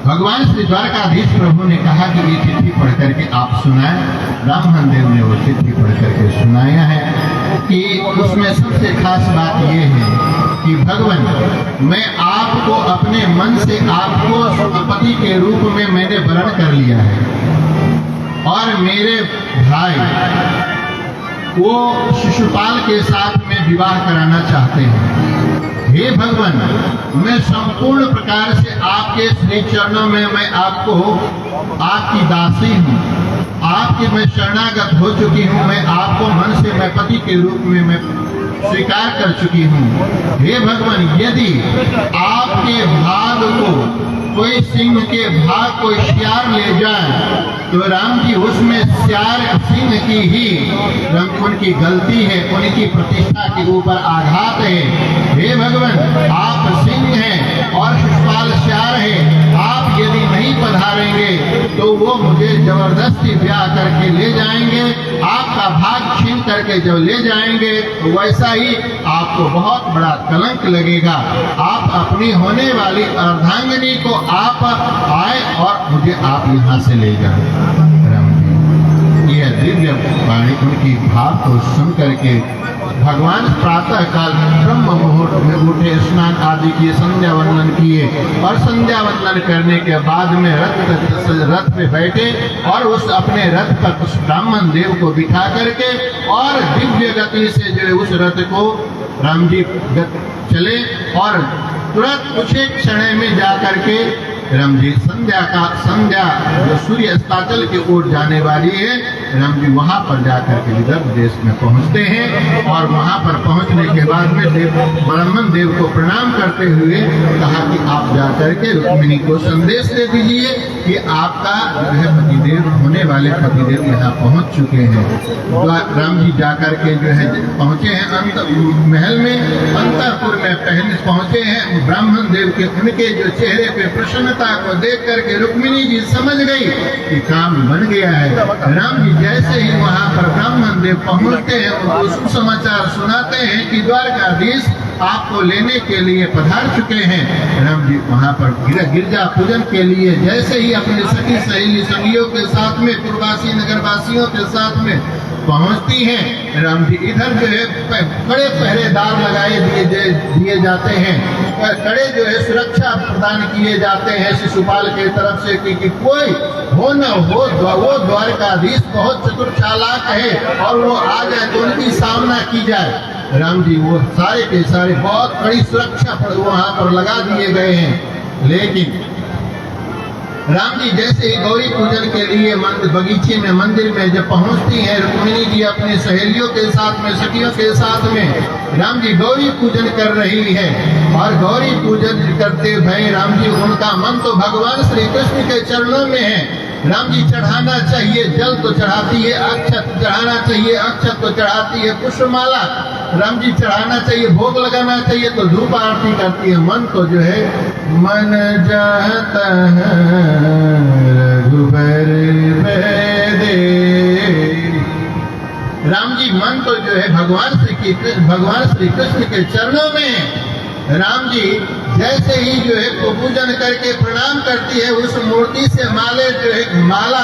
S2: भगवान श्री द्वारकाधीश प्रभु ने कहा कि ये चिट्ठी पढ़ करके आप सुनाएं। ब्राह्मण देव ने वो चिट्ठी पढ़ करके सुनाया है कि उसमें सबसे खास बात ये है कि भगवान मैं आपको अपने मन से आपको पति के रूप में मैंने वरण कर लिया है और मेरे भाई वो शिशुपाल के साथ में विवाह कराना चाहते हैं। हे भगवान मैं संपूर्ण प्रकार से आपके श्री चरणों में मैं आपको आपकी दासी हूँ, आपके मैं शरणागत हो चुकी हूँ। मैं आपको मन से मैं पति के रूप में मैं स्वीकार कर चुकी हूँ। हे भगवान यदि आपके भाग को कोई सिंह के भाग कोई सियार ले जाए तो राम जी उसमें सियार सिंह की ही उनकी गलती है, उनकी प्रतिष्ठा के ऊपर आघात है। हे भगवान आप सिंह हैं और शिशुपाल सियार है, आप यदि नहीं पधारेंगे तो वो मुझे जबरदस्ती ब्याह करके ले जाएंगे, आपका भाग छीन करके जब ले जाएंगे तो वैसा ही आपको बहुत बड़ा कलंक लगेगा। आप अपनी होने वाली अर्धांगिनी को आप आए और मुझे आप यहाँ से ले जाए। यह दिव्य वाणी उनकी भाव को सुन करके भगवान प्रातः काल ब्रह्म मुहूर्त में उठे, स्नान आदि किए, संध्या वंदन किए और संध्या वंदन करने के बाद में रथ पे बैठे और उस अपने रथ पर उस ब्राह्मण देव को बिठा करके और दिव्य गति से जो उस रथ को राम जी चले और तुरंत कुछ एक क्षण में जा करके राम जी संध्या जो सूर्य अस्ताचल की ओर जाने वाली है, राम जी वहाँ पर जाकर के विदर्भ देश में पहुँचते हैं और वहाँ पर पहुँचने के बाद में ब्राह्मण देव को प्रणाम करते हुए कहा कि आप जाकर के रुक्मिणी को संदेश दे दीजिए कि आपका जो है पतिदेव होने वाले पतिदेव यहाँ पहुँच चुके हैं। राम जी जाकर के जो है पहुँचे हैं महल में, अंतःपुर में पहले पहुँचे हैं। ब्राह्मण देव के उनके जो चेहरे पे प्रसन्नता को देख करके रुक्मिणी जी समझ गई कि काम बन गया है। राम जी जैसे ही वहाँ पर ब्राह्मण देव पहुँचते हैं उनको शुभ समाचार सुनाते हैं कि द्वारकाधीश आपको लेने के लिए पधार चुके हैं। राम जी वहाँ पर गिरजा पूजन के लिए जैसे ही अपने सखी सहेली संगियों के साथ में पूर्ववासी नगरवासियों के साथ में पहुँचती हैं, राम जी इधर जो है बड़े पहरेदार लगाए दिए जाते हैं, कड़े जो है सुरक्षा प्रदान किए जाते हैं शिशुपाल के तरफ से कि कोई हो न हो वो द्वारकाधीश बहुत चतुर चालाक है और वो आ जाए तो उनकी सामना की जाए। राम जी वो सारे के सारे बहुत बड़ी सुरक्षा पर वहाँ पर लगा दिए गए हैं। लेकिन राम जी जैसे ही गौरी पूजन के लिए बगीचे में मंदिर में जब पहुंचती हैं, रुक्मिणी जी अपनी सहेलियों के साथ में सखियों के साथ में राम जी गौरी पूजन कर रही है और गौरी पूजन करते हुए राम जी उनका मन तो भगवान श्री कृष्ण के चरणों में है। राम जी चढ़ाना चाहिए जल तो चढ़ाती है, अक्षत चढ़ाना चाहिए अक्षत तो चढ़ाती है, पुष्पमाला राम जी चढ़ाना चाहिए, भोग लगाना चाहिए तो धूप आरती करती है। मन तो जो है मन चाहता है रघुबर दे। राम जी मन तो जो है भगवान श्री कृष्ण के चरणों में। राम जी जैसे ही जो है पूजन करके प्रणाम करती है, उस मूर्ति से माला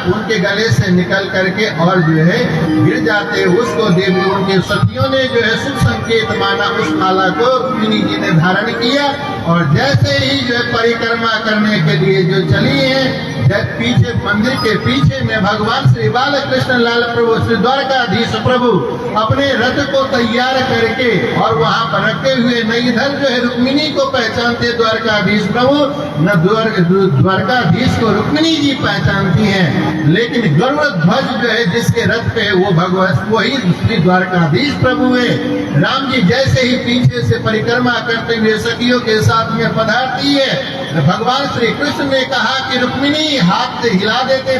S2: उनके गले से निकल करके और जो है गिर जाते, उसको देवी उनके सखियों ने जो है शुभ संकेत माना, उस माला को रुक्मिणी जी ने धारण किया और जैसे ही जो है परिक्रमा करने के लिए जो चली है, पीछे मंदिर के पीछे में भगवान श्री बाल कृष्ण लाल प्रभु श्री द्वारकाधीश प्रभु अपने रथ को तैयार करके और वहां पर रखे हुए न इधर जो है रुक्मिणी को पहचानते द्वारकाधीश प्रभु, न द्वारकाधीश को रुक्मिणी जी पहचानती हैं, लेकिन गरुड़ ध्वज जो है जिसके रथ पे वो भगवान वही श्री द्वारकाधीश प्रभु है। राम जी जैसे ही पीछे से परिक्रमा करते हुए सखियों के साथ में पधारती है, भगवान श्री कृष्ण ने कहा कि रुक्मिणी हाथ से हिला देते,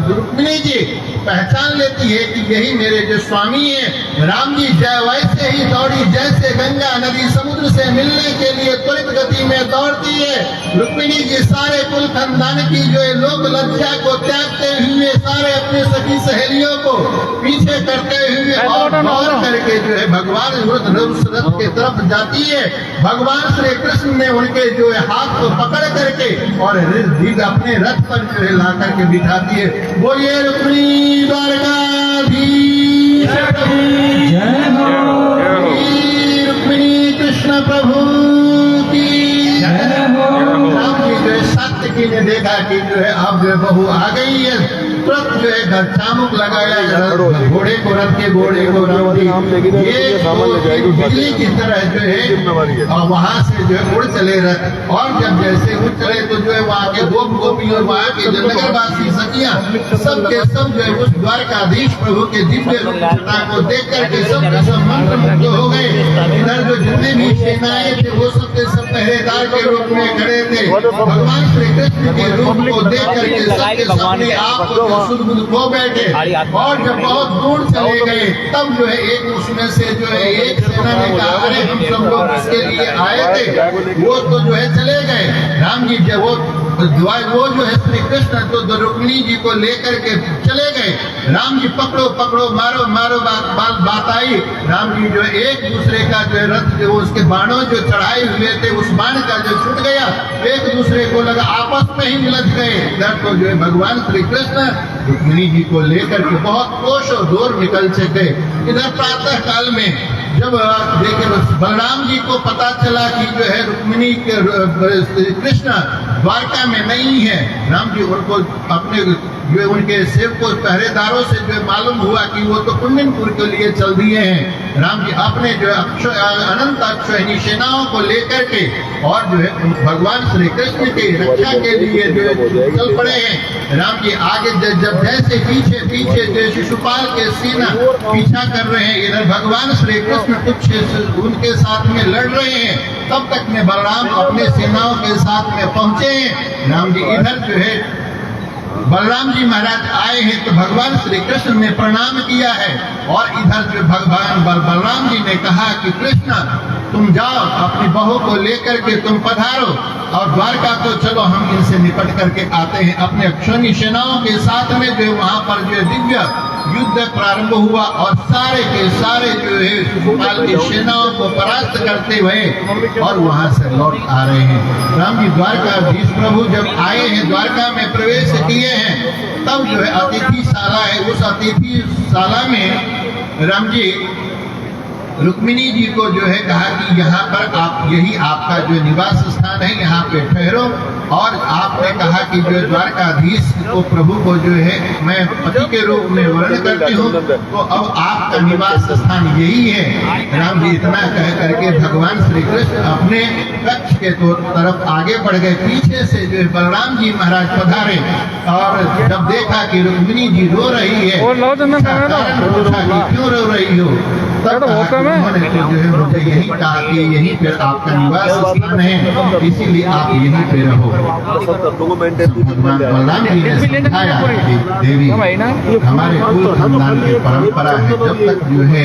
S2: रुक्मिणी जी पहचान लेती है कि यही मेरे जो स्वामी हैं। राम जी वैसे ही दौड़ी जैसे गंगा नदी समुद्र से मिलने के लिए त्वरित गति में दौड़ती है। रुक्मिणी जी सारे कुल खानदान की जो है लोक लज्जा को त्यागते हुए सारे अपने सखी सहेलियों को पीछे करते हुए और दौड़ करके जो है भगवान रथ के तरफ जाती है। भगवान श्री कृष्ण ने उनके जो है हाथ को पकड़ करके और अपने रथ पर जो है ला करके बिठाती है। बोलिए रुक्मिणी द्वारकाधीश
S1: जय हो।
S2: रुक्मिणी कृष्ण प्रभु की
S1: जय हो।
S2: राम जी जो है सात्विकी ने देखा कि जो है अब जो बहू आ गई है, तुरंत जो है घर चामुक लगाया घोड़े को, रथ के घोड़े को ये बिजली की तरह जो है और वहां से जो है उड़ चले रथ। और जब जैसे उड़ चले तो जो है वहाँ के गोपी और वहाँ के जो नगरवासी सखियां सब के सब जो है उस द्वारकाधीश प्रभु के दिव्य रूपता को देख करके सब के सब मंत्रमुग्ध हो गए। इधर जो जितने भी सेनाएं थे वो सब के सब पहरेदार के रूप में खड़े थे। भगवान श्री कृष्ण के रूप को देख करके सबके सबने आप को सुध बुध खो बैठे और जब बहुत दूर चले गए तब जो है एक उसमें से जो है एक सेना ने कहा अरे हम सब लोग इसके लिए आए थे, वो तो जो है चले गए। राम जी जब वो जो है श्री कृष्ण तो रुक्मिणी जी को लेकर के चले गए। राम जी पकड़ो पकड़ो मारो मारो बात आई। राम जी जो एक दूसरे का जो है रथ जो उसके बाणों जो चढ़ाए हुए थे उस बाण का जो छूट गया, एक दूसरे को लगा आपस में ही मिलत गए। इधर तो जो है भगवान श्री कृष्ण रुक्मिणी जी को लेकर के बहुत कोसों दूर निकल चुके। इधर प्रातः काल में जब देखे बलराम जी को पता चला कि जो है रुक्मिणी के कृष्ण द्वारका में नहीं है, राम जी उनको अपने जो उनके सेवकों पहरेदारों से जो मालूम हुआ कि वो तो कुंडनपुर के लिए चल दिए हैं। राम जी अपने जो अनंत अक्षयनी सेनाओं को लेकर के और जो है भगवान श्री कृष्ण की रक्षा के लिए जो चल पड़े हैं। राम जी आगे जब जैसे पीछे पीछे जो शिशुपाल के सेना पीछा कर रहे हैं, इधर भगवान श्री कृष्ण कुछ उनके साथ में लड़ रहे हैं, तब तक में बलराम अपने सेनाओं के साथ में पहुंचे हैं। राम जी इधर जो है बलराम जी महाराज आए हैं तो भगवान श्री कृष्ण ने प्रणाम किया है और इधर जो भगवान बलराम जी ने कहा कि कृष्ण तुम जाओ अपनी बहू को लेकर के तुम पधारो और द्वारका को चलो हम इनसे निपट करके आते हैं। अपने अक्षौनी सेनाओं के साथ में जो वहां पर जो दिव्य युद्ध प्रारंभ हुआ और सारे के सारे जो है शिशुपाल की सेनाओं को परास्त करते हुए और वहां से लौट आ रहे हैं। राम जी द्वारकाधीश प्रभु जब आए हैं, द्वारका में प्रवेश किए हैं, तब जो है अतिथिशाला है, उस अतिथिशाला में राम जी रुक्मिणी जी को जो है कहा कि यहाँ पर आप यही आपका जो निवास स्थान है, यहाँ पे ठहरो। और आपने कहा कि जो द्वारकाधीश को प्रभु को जो है मैं पति के रूप में वर्ण करती हूँ, तो अब आपका निवास स्थान यही है। राम जी इतना कह करके भगवान श्री कृष्ण अपने कक्ष के तरफ आगे बढ़ गए। पीछे से जो है बलराम जी महाराज पधारे और जब देखा कि रुक्मिणी जी रो रही है, कारण पूछा कि क्यों रो रही हो, तब उन्होंने तो जो है मुझे यही कहा कि यहीं पर आपका निवास स्थान है, इसीलिए आप यहीं पे रहो। भगवान बलराम जी ने समझाया कि देवी हमारे कुल खानदान की परंपरा है, जब तक जो है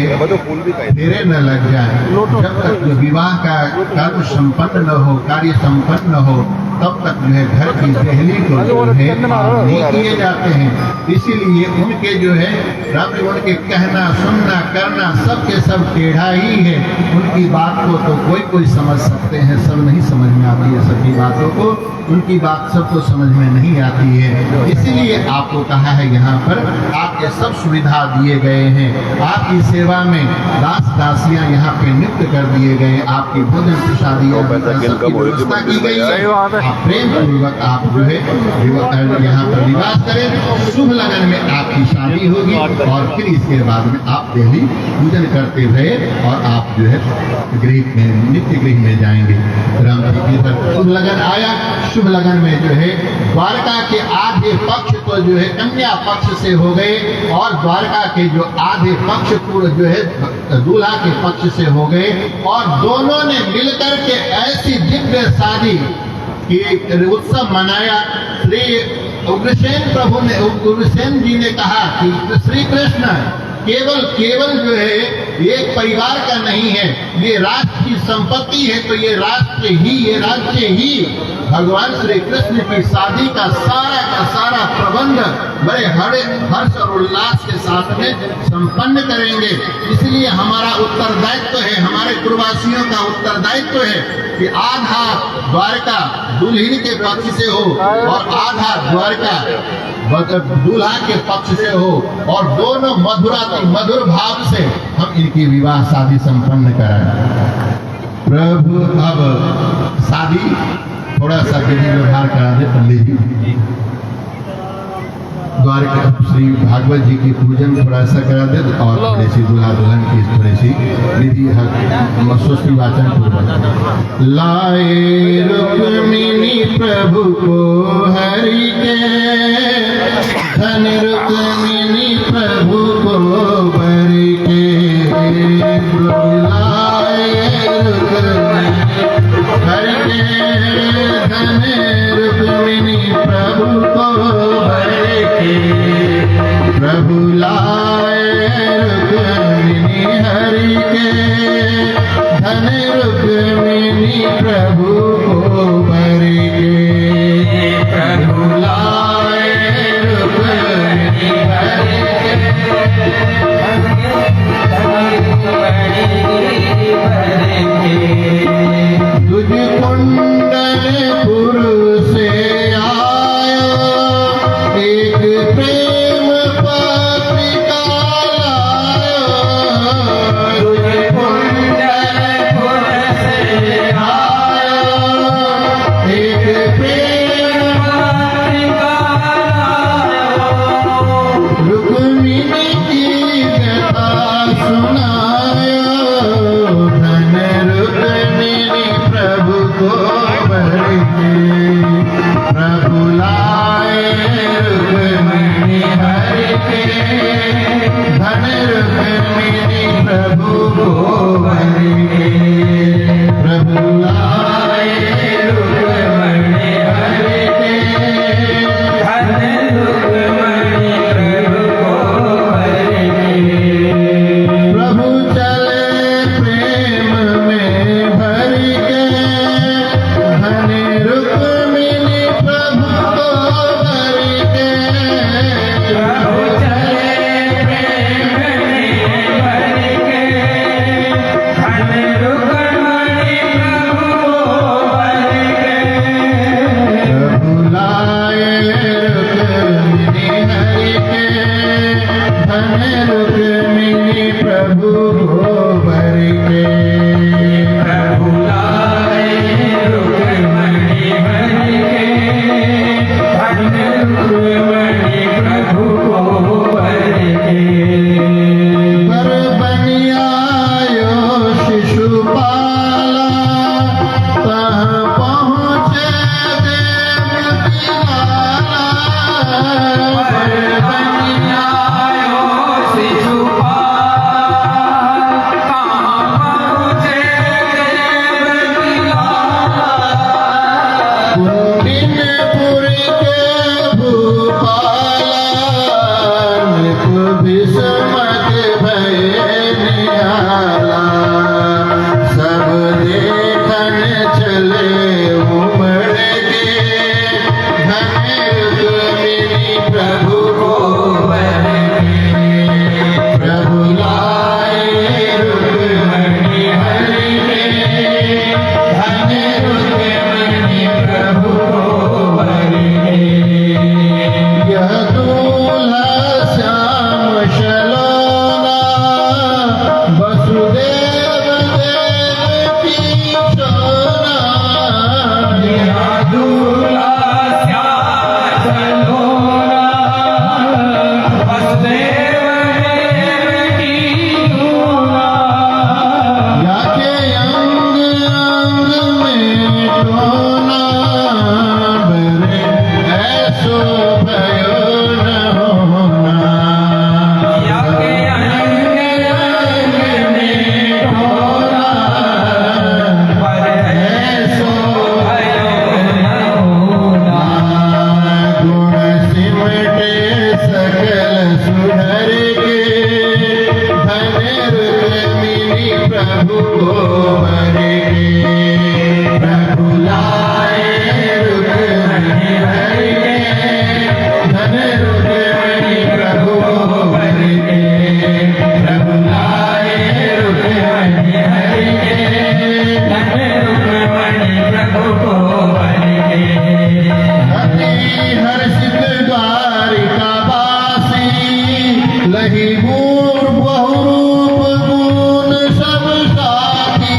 S2: फेरे न लग जाए, जब तक जो विवाह का कर्म संपन्न न हो, कार्य संपन्न न हो, तब तक जो है घर की दहली को जो है नहीं किए जाते हैं। इसीलिए उनके जो है राम जी उनके कहना सुनना करना सब के सब टेढ़ा ही है। उनकी बात को तो कोई समझ सकते हैं, सब नहीं समझ में आती है सबकी बातों को, उनकी बात सबको समझ में नहीं आती है। इसीलिए आपको कहा है यहाँ पर आपके सब सुविधा दिए गए हैं, आपकी सेवा में दास दासियां यहाँ पे नियुक्त कर दिए गए, आपकी भोजन प्रसादियां सबकी व्यवस्था की गई है। आप प्रेम पूर्वक आप जो है यहाँ पर निवास करें। शुभ लगन में आपकी शादी होगी और फिर इसके बाद में आप डेली पूजन करते हुए और आप जो है गृह में नित्य गृह में जाएंगे। राम जी की तरफ शुभ लगन आया। शुभ लगन में जो है द्वारका के आधे पक्ष तो जो है कन्या पक्ष से हो गए और द्वारका के जो आधे पक्ष पूर्व जो है दूल्हा के पक्ष से हो गए और दोनों ने मिलकर के ऐसी दिव्य शादी की उत्सव मनाया। श्री उग्रसेन प्रभु ने उग्रसेन जी ने कहा कि श्री कृष्ण केवल जो है एक परिवार का नहीं है, ये राष्ट्र की संपत्ति है, तो ये राज्य ही भगवान श्री कृष्ण की शादी का सारा प्रबंध बड़े हर्ष और उल्लास के साथ में संपन्न करेंगे। इसलिए हमारा उत्तरदायित्व है, हमारे पूर्ववासियों का उत्तरदायित्व है कि आधा द्वारका दुल्हन के पक्ष से हो और आधा द्वारका दूल्हा के पक्ष से हो और दोनों मधुर भाव से हम इनकी विवाह शादी संपन्न कराएं। प्रभु अब शादी थोड़ा सा विधि व्यवहार करा दे पंडित जी, द्वारका श्री भागवत जी की पूजन थोड़ा सा करा दे और थोड़ी सी दूल्हा दुल्हन की थोड़ी सी विधि स्वस्ति वाचन पूर्वक। लाए रुक्मिणी प्रभु को हरि के, धन रुक्मिणी प्रभु को बरि के, लाए रुक्मिणी हरि के, धन रुक्मिणी प्रभु को बरि के, प्रभु लाए रुक्मिणी हरि के, धन रुक्मिणी प्रभु को बरि के, प्रभु लाए रुक्मिणी हरि के, तुझ कुंडलपुर से आया एक प्रेम पत्रिका लाया, तुझ कुंडलपुर से आया सुनायो, धन रुक्मिणी प्रभु को वर के। प्रभु लाए रुक्मिणी हर के, धन रुक्मिणी प्रभु को वर के। प्रभु लाए रुक्मिणी हर के,
S3: धन रुक्मिणी प्रभु को वर के।
S2: प्रभु चले प्रेम में भर के, धन रुक्मिणी प्रभु को वर के।
S3: प्रभु चले प्रेम में भर के, धन रुक्मिणी प्रभु को वर के।
S2: प्रभु लाए रुक्मिणी हर के, धन रुक्मिणी प्रभु को वर के।
S3: प्रभु लाए रुक्मिणी हर के, धन रुक्मिणी प्रभु को वर के।
S2: पर बनियायो शिशुपाला, तहाँ पहुँचे देवकी लाला। पर
S3: बनियायो शिशुपाल, कहाँ पहुँचे देवकी लाला।
S2: कुंडिनपुरी के भूपाला, नृप विस्मत भये निहाला। सब देखन चले उमड़ के, धन रुक्मिणी प्रभु को वर के। प्रभु लाए रुक्मिणी हर के, धन रुक्मिणी प्रभु को वर के। यह दूल्हा श्याम शलोना, वसुदेव देवकी सोना।
S3: यह दूल्हा श्याम सलोना, वसुदेव देवकी सोना।
S2: याके अंग अंग में टोना, बरे ऐसो भयो न होना।
S3: याके अंग अंग में टोना, पर ऐसो भयो न होना।
S2: गुण सिमटे सकल सुधर के, धन रुक्मिणी प्रभु को वर के। प्रभु लाए रुक्मिणी हर के, धन रुक्मिणी प्रभु को वर के। प्रभु लाए रुक्मिणी हर के,
S3: धन रुक्मिणी प्रभु को वर के।
S2: अति हर्षित द्वारिका वासी, लही मूर बहुरूप गुण सब साथी।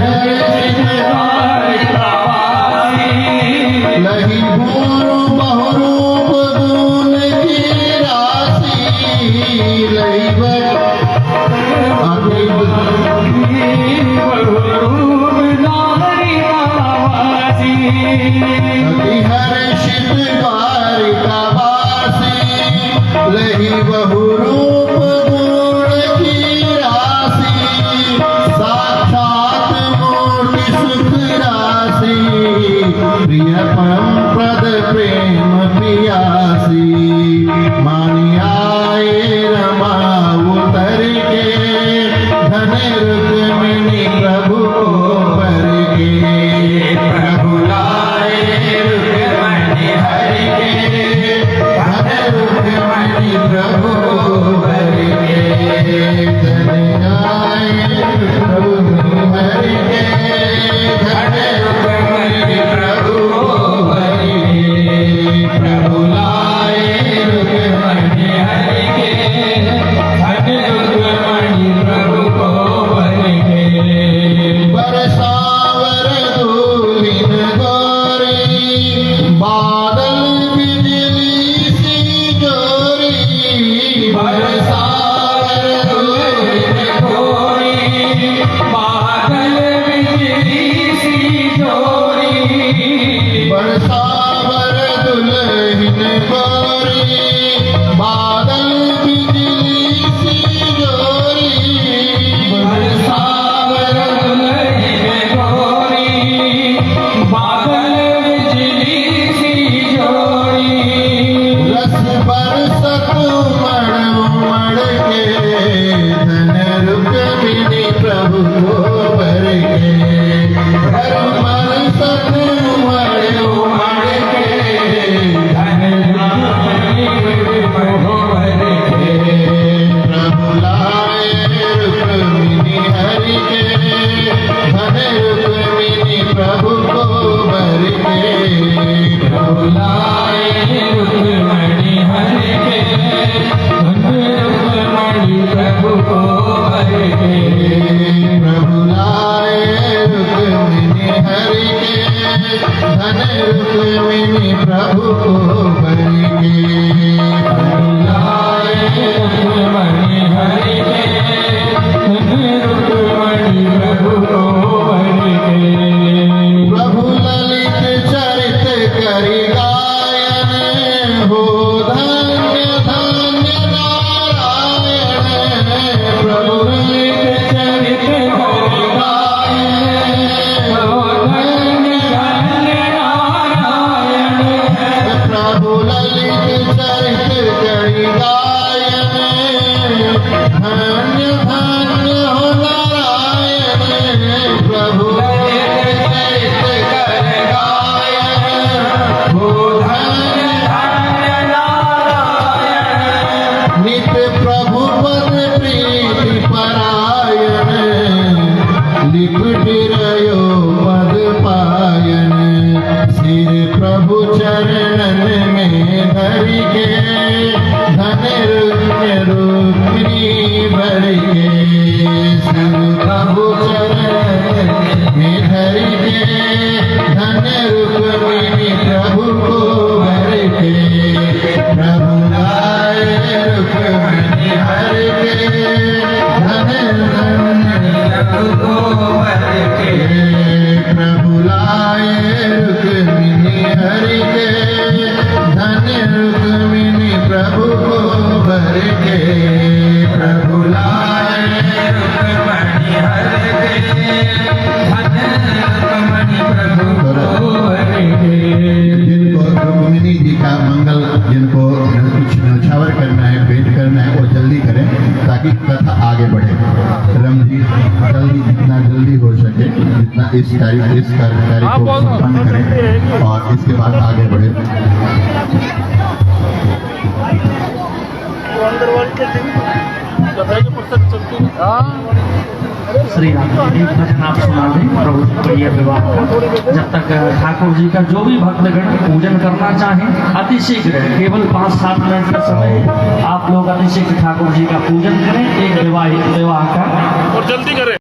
S2: हर्षित
S3: द्वारिकावासी,
S2: लही मूर बहुरूप गुण की राशि। लही
S3: बहुरूप द्वारिकावासी।
S2: अति हर्षित द्वारिका वासी, लही बहुरूप गुण की राशि। साक्षात मूर्ति सुख राशि, प्रिय परम पद प्रेम पियासी। मानियाए रमा उतर के, धन प्रभु को बर के
S3: लाए रुक्मणी हरि के रुक्मणी प्रभु को बर के
S2: प्रभु ललित चरित करि गायन हो धन्य धन्य नारायण प्रभु ललित
S3: चरित हरि गायन हो धन्य धन्य नारायण
S2: प्रभु ललित चरित करि गायन धन्य धन्य हो नारायण प्रभु ललित चरित करि गायन हो धन्य
S3: धन्य नारायण
S2: नित प्रभु पद प्रीति परायण लिपटिरयो पद पायन सिर प्रभु चरणन में धरि के धन रुक्मिणी बर के सिर प्रभु चरणन में धरि के धन रुक्मिणी प्रभु को बर के प्रभु लाए रुक्मिणी हर के धन
S3: प्रभु को बर के
S2: प्रभु लाए रुक्मिणी हर के धन रुक्मिणी प्रभु को बर के प्रभु लाए
S3: रुक्मणी हरि के धन रुक्मणी प्रभु को बर के
S2: जिनको रुक्मिणी जी का मंगल जिनको कुछ न्यौछावर करना है भेंट करना है वो जल्दी करें ताकि कथा आगे बढ़े रम जी जल्दी जितना जल्दी हो सके जितना इस कार्य को संपन्न करें और इसके बाद आगे बढ़े
S4: श्री राम एक भजन आप सुना दें प्रभु प्रिय विवाह का। जब तक ठाकुर जी का जो भी भक्तगण पूजन करना चाहें अति शीघ्र केवल 5-7 मिनट का समय आप लोग अति शीघ्र ठाकुर जी का पूजन करें। एक विवाह का
S5: और जल्दी करें।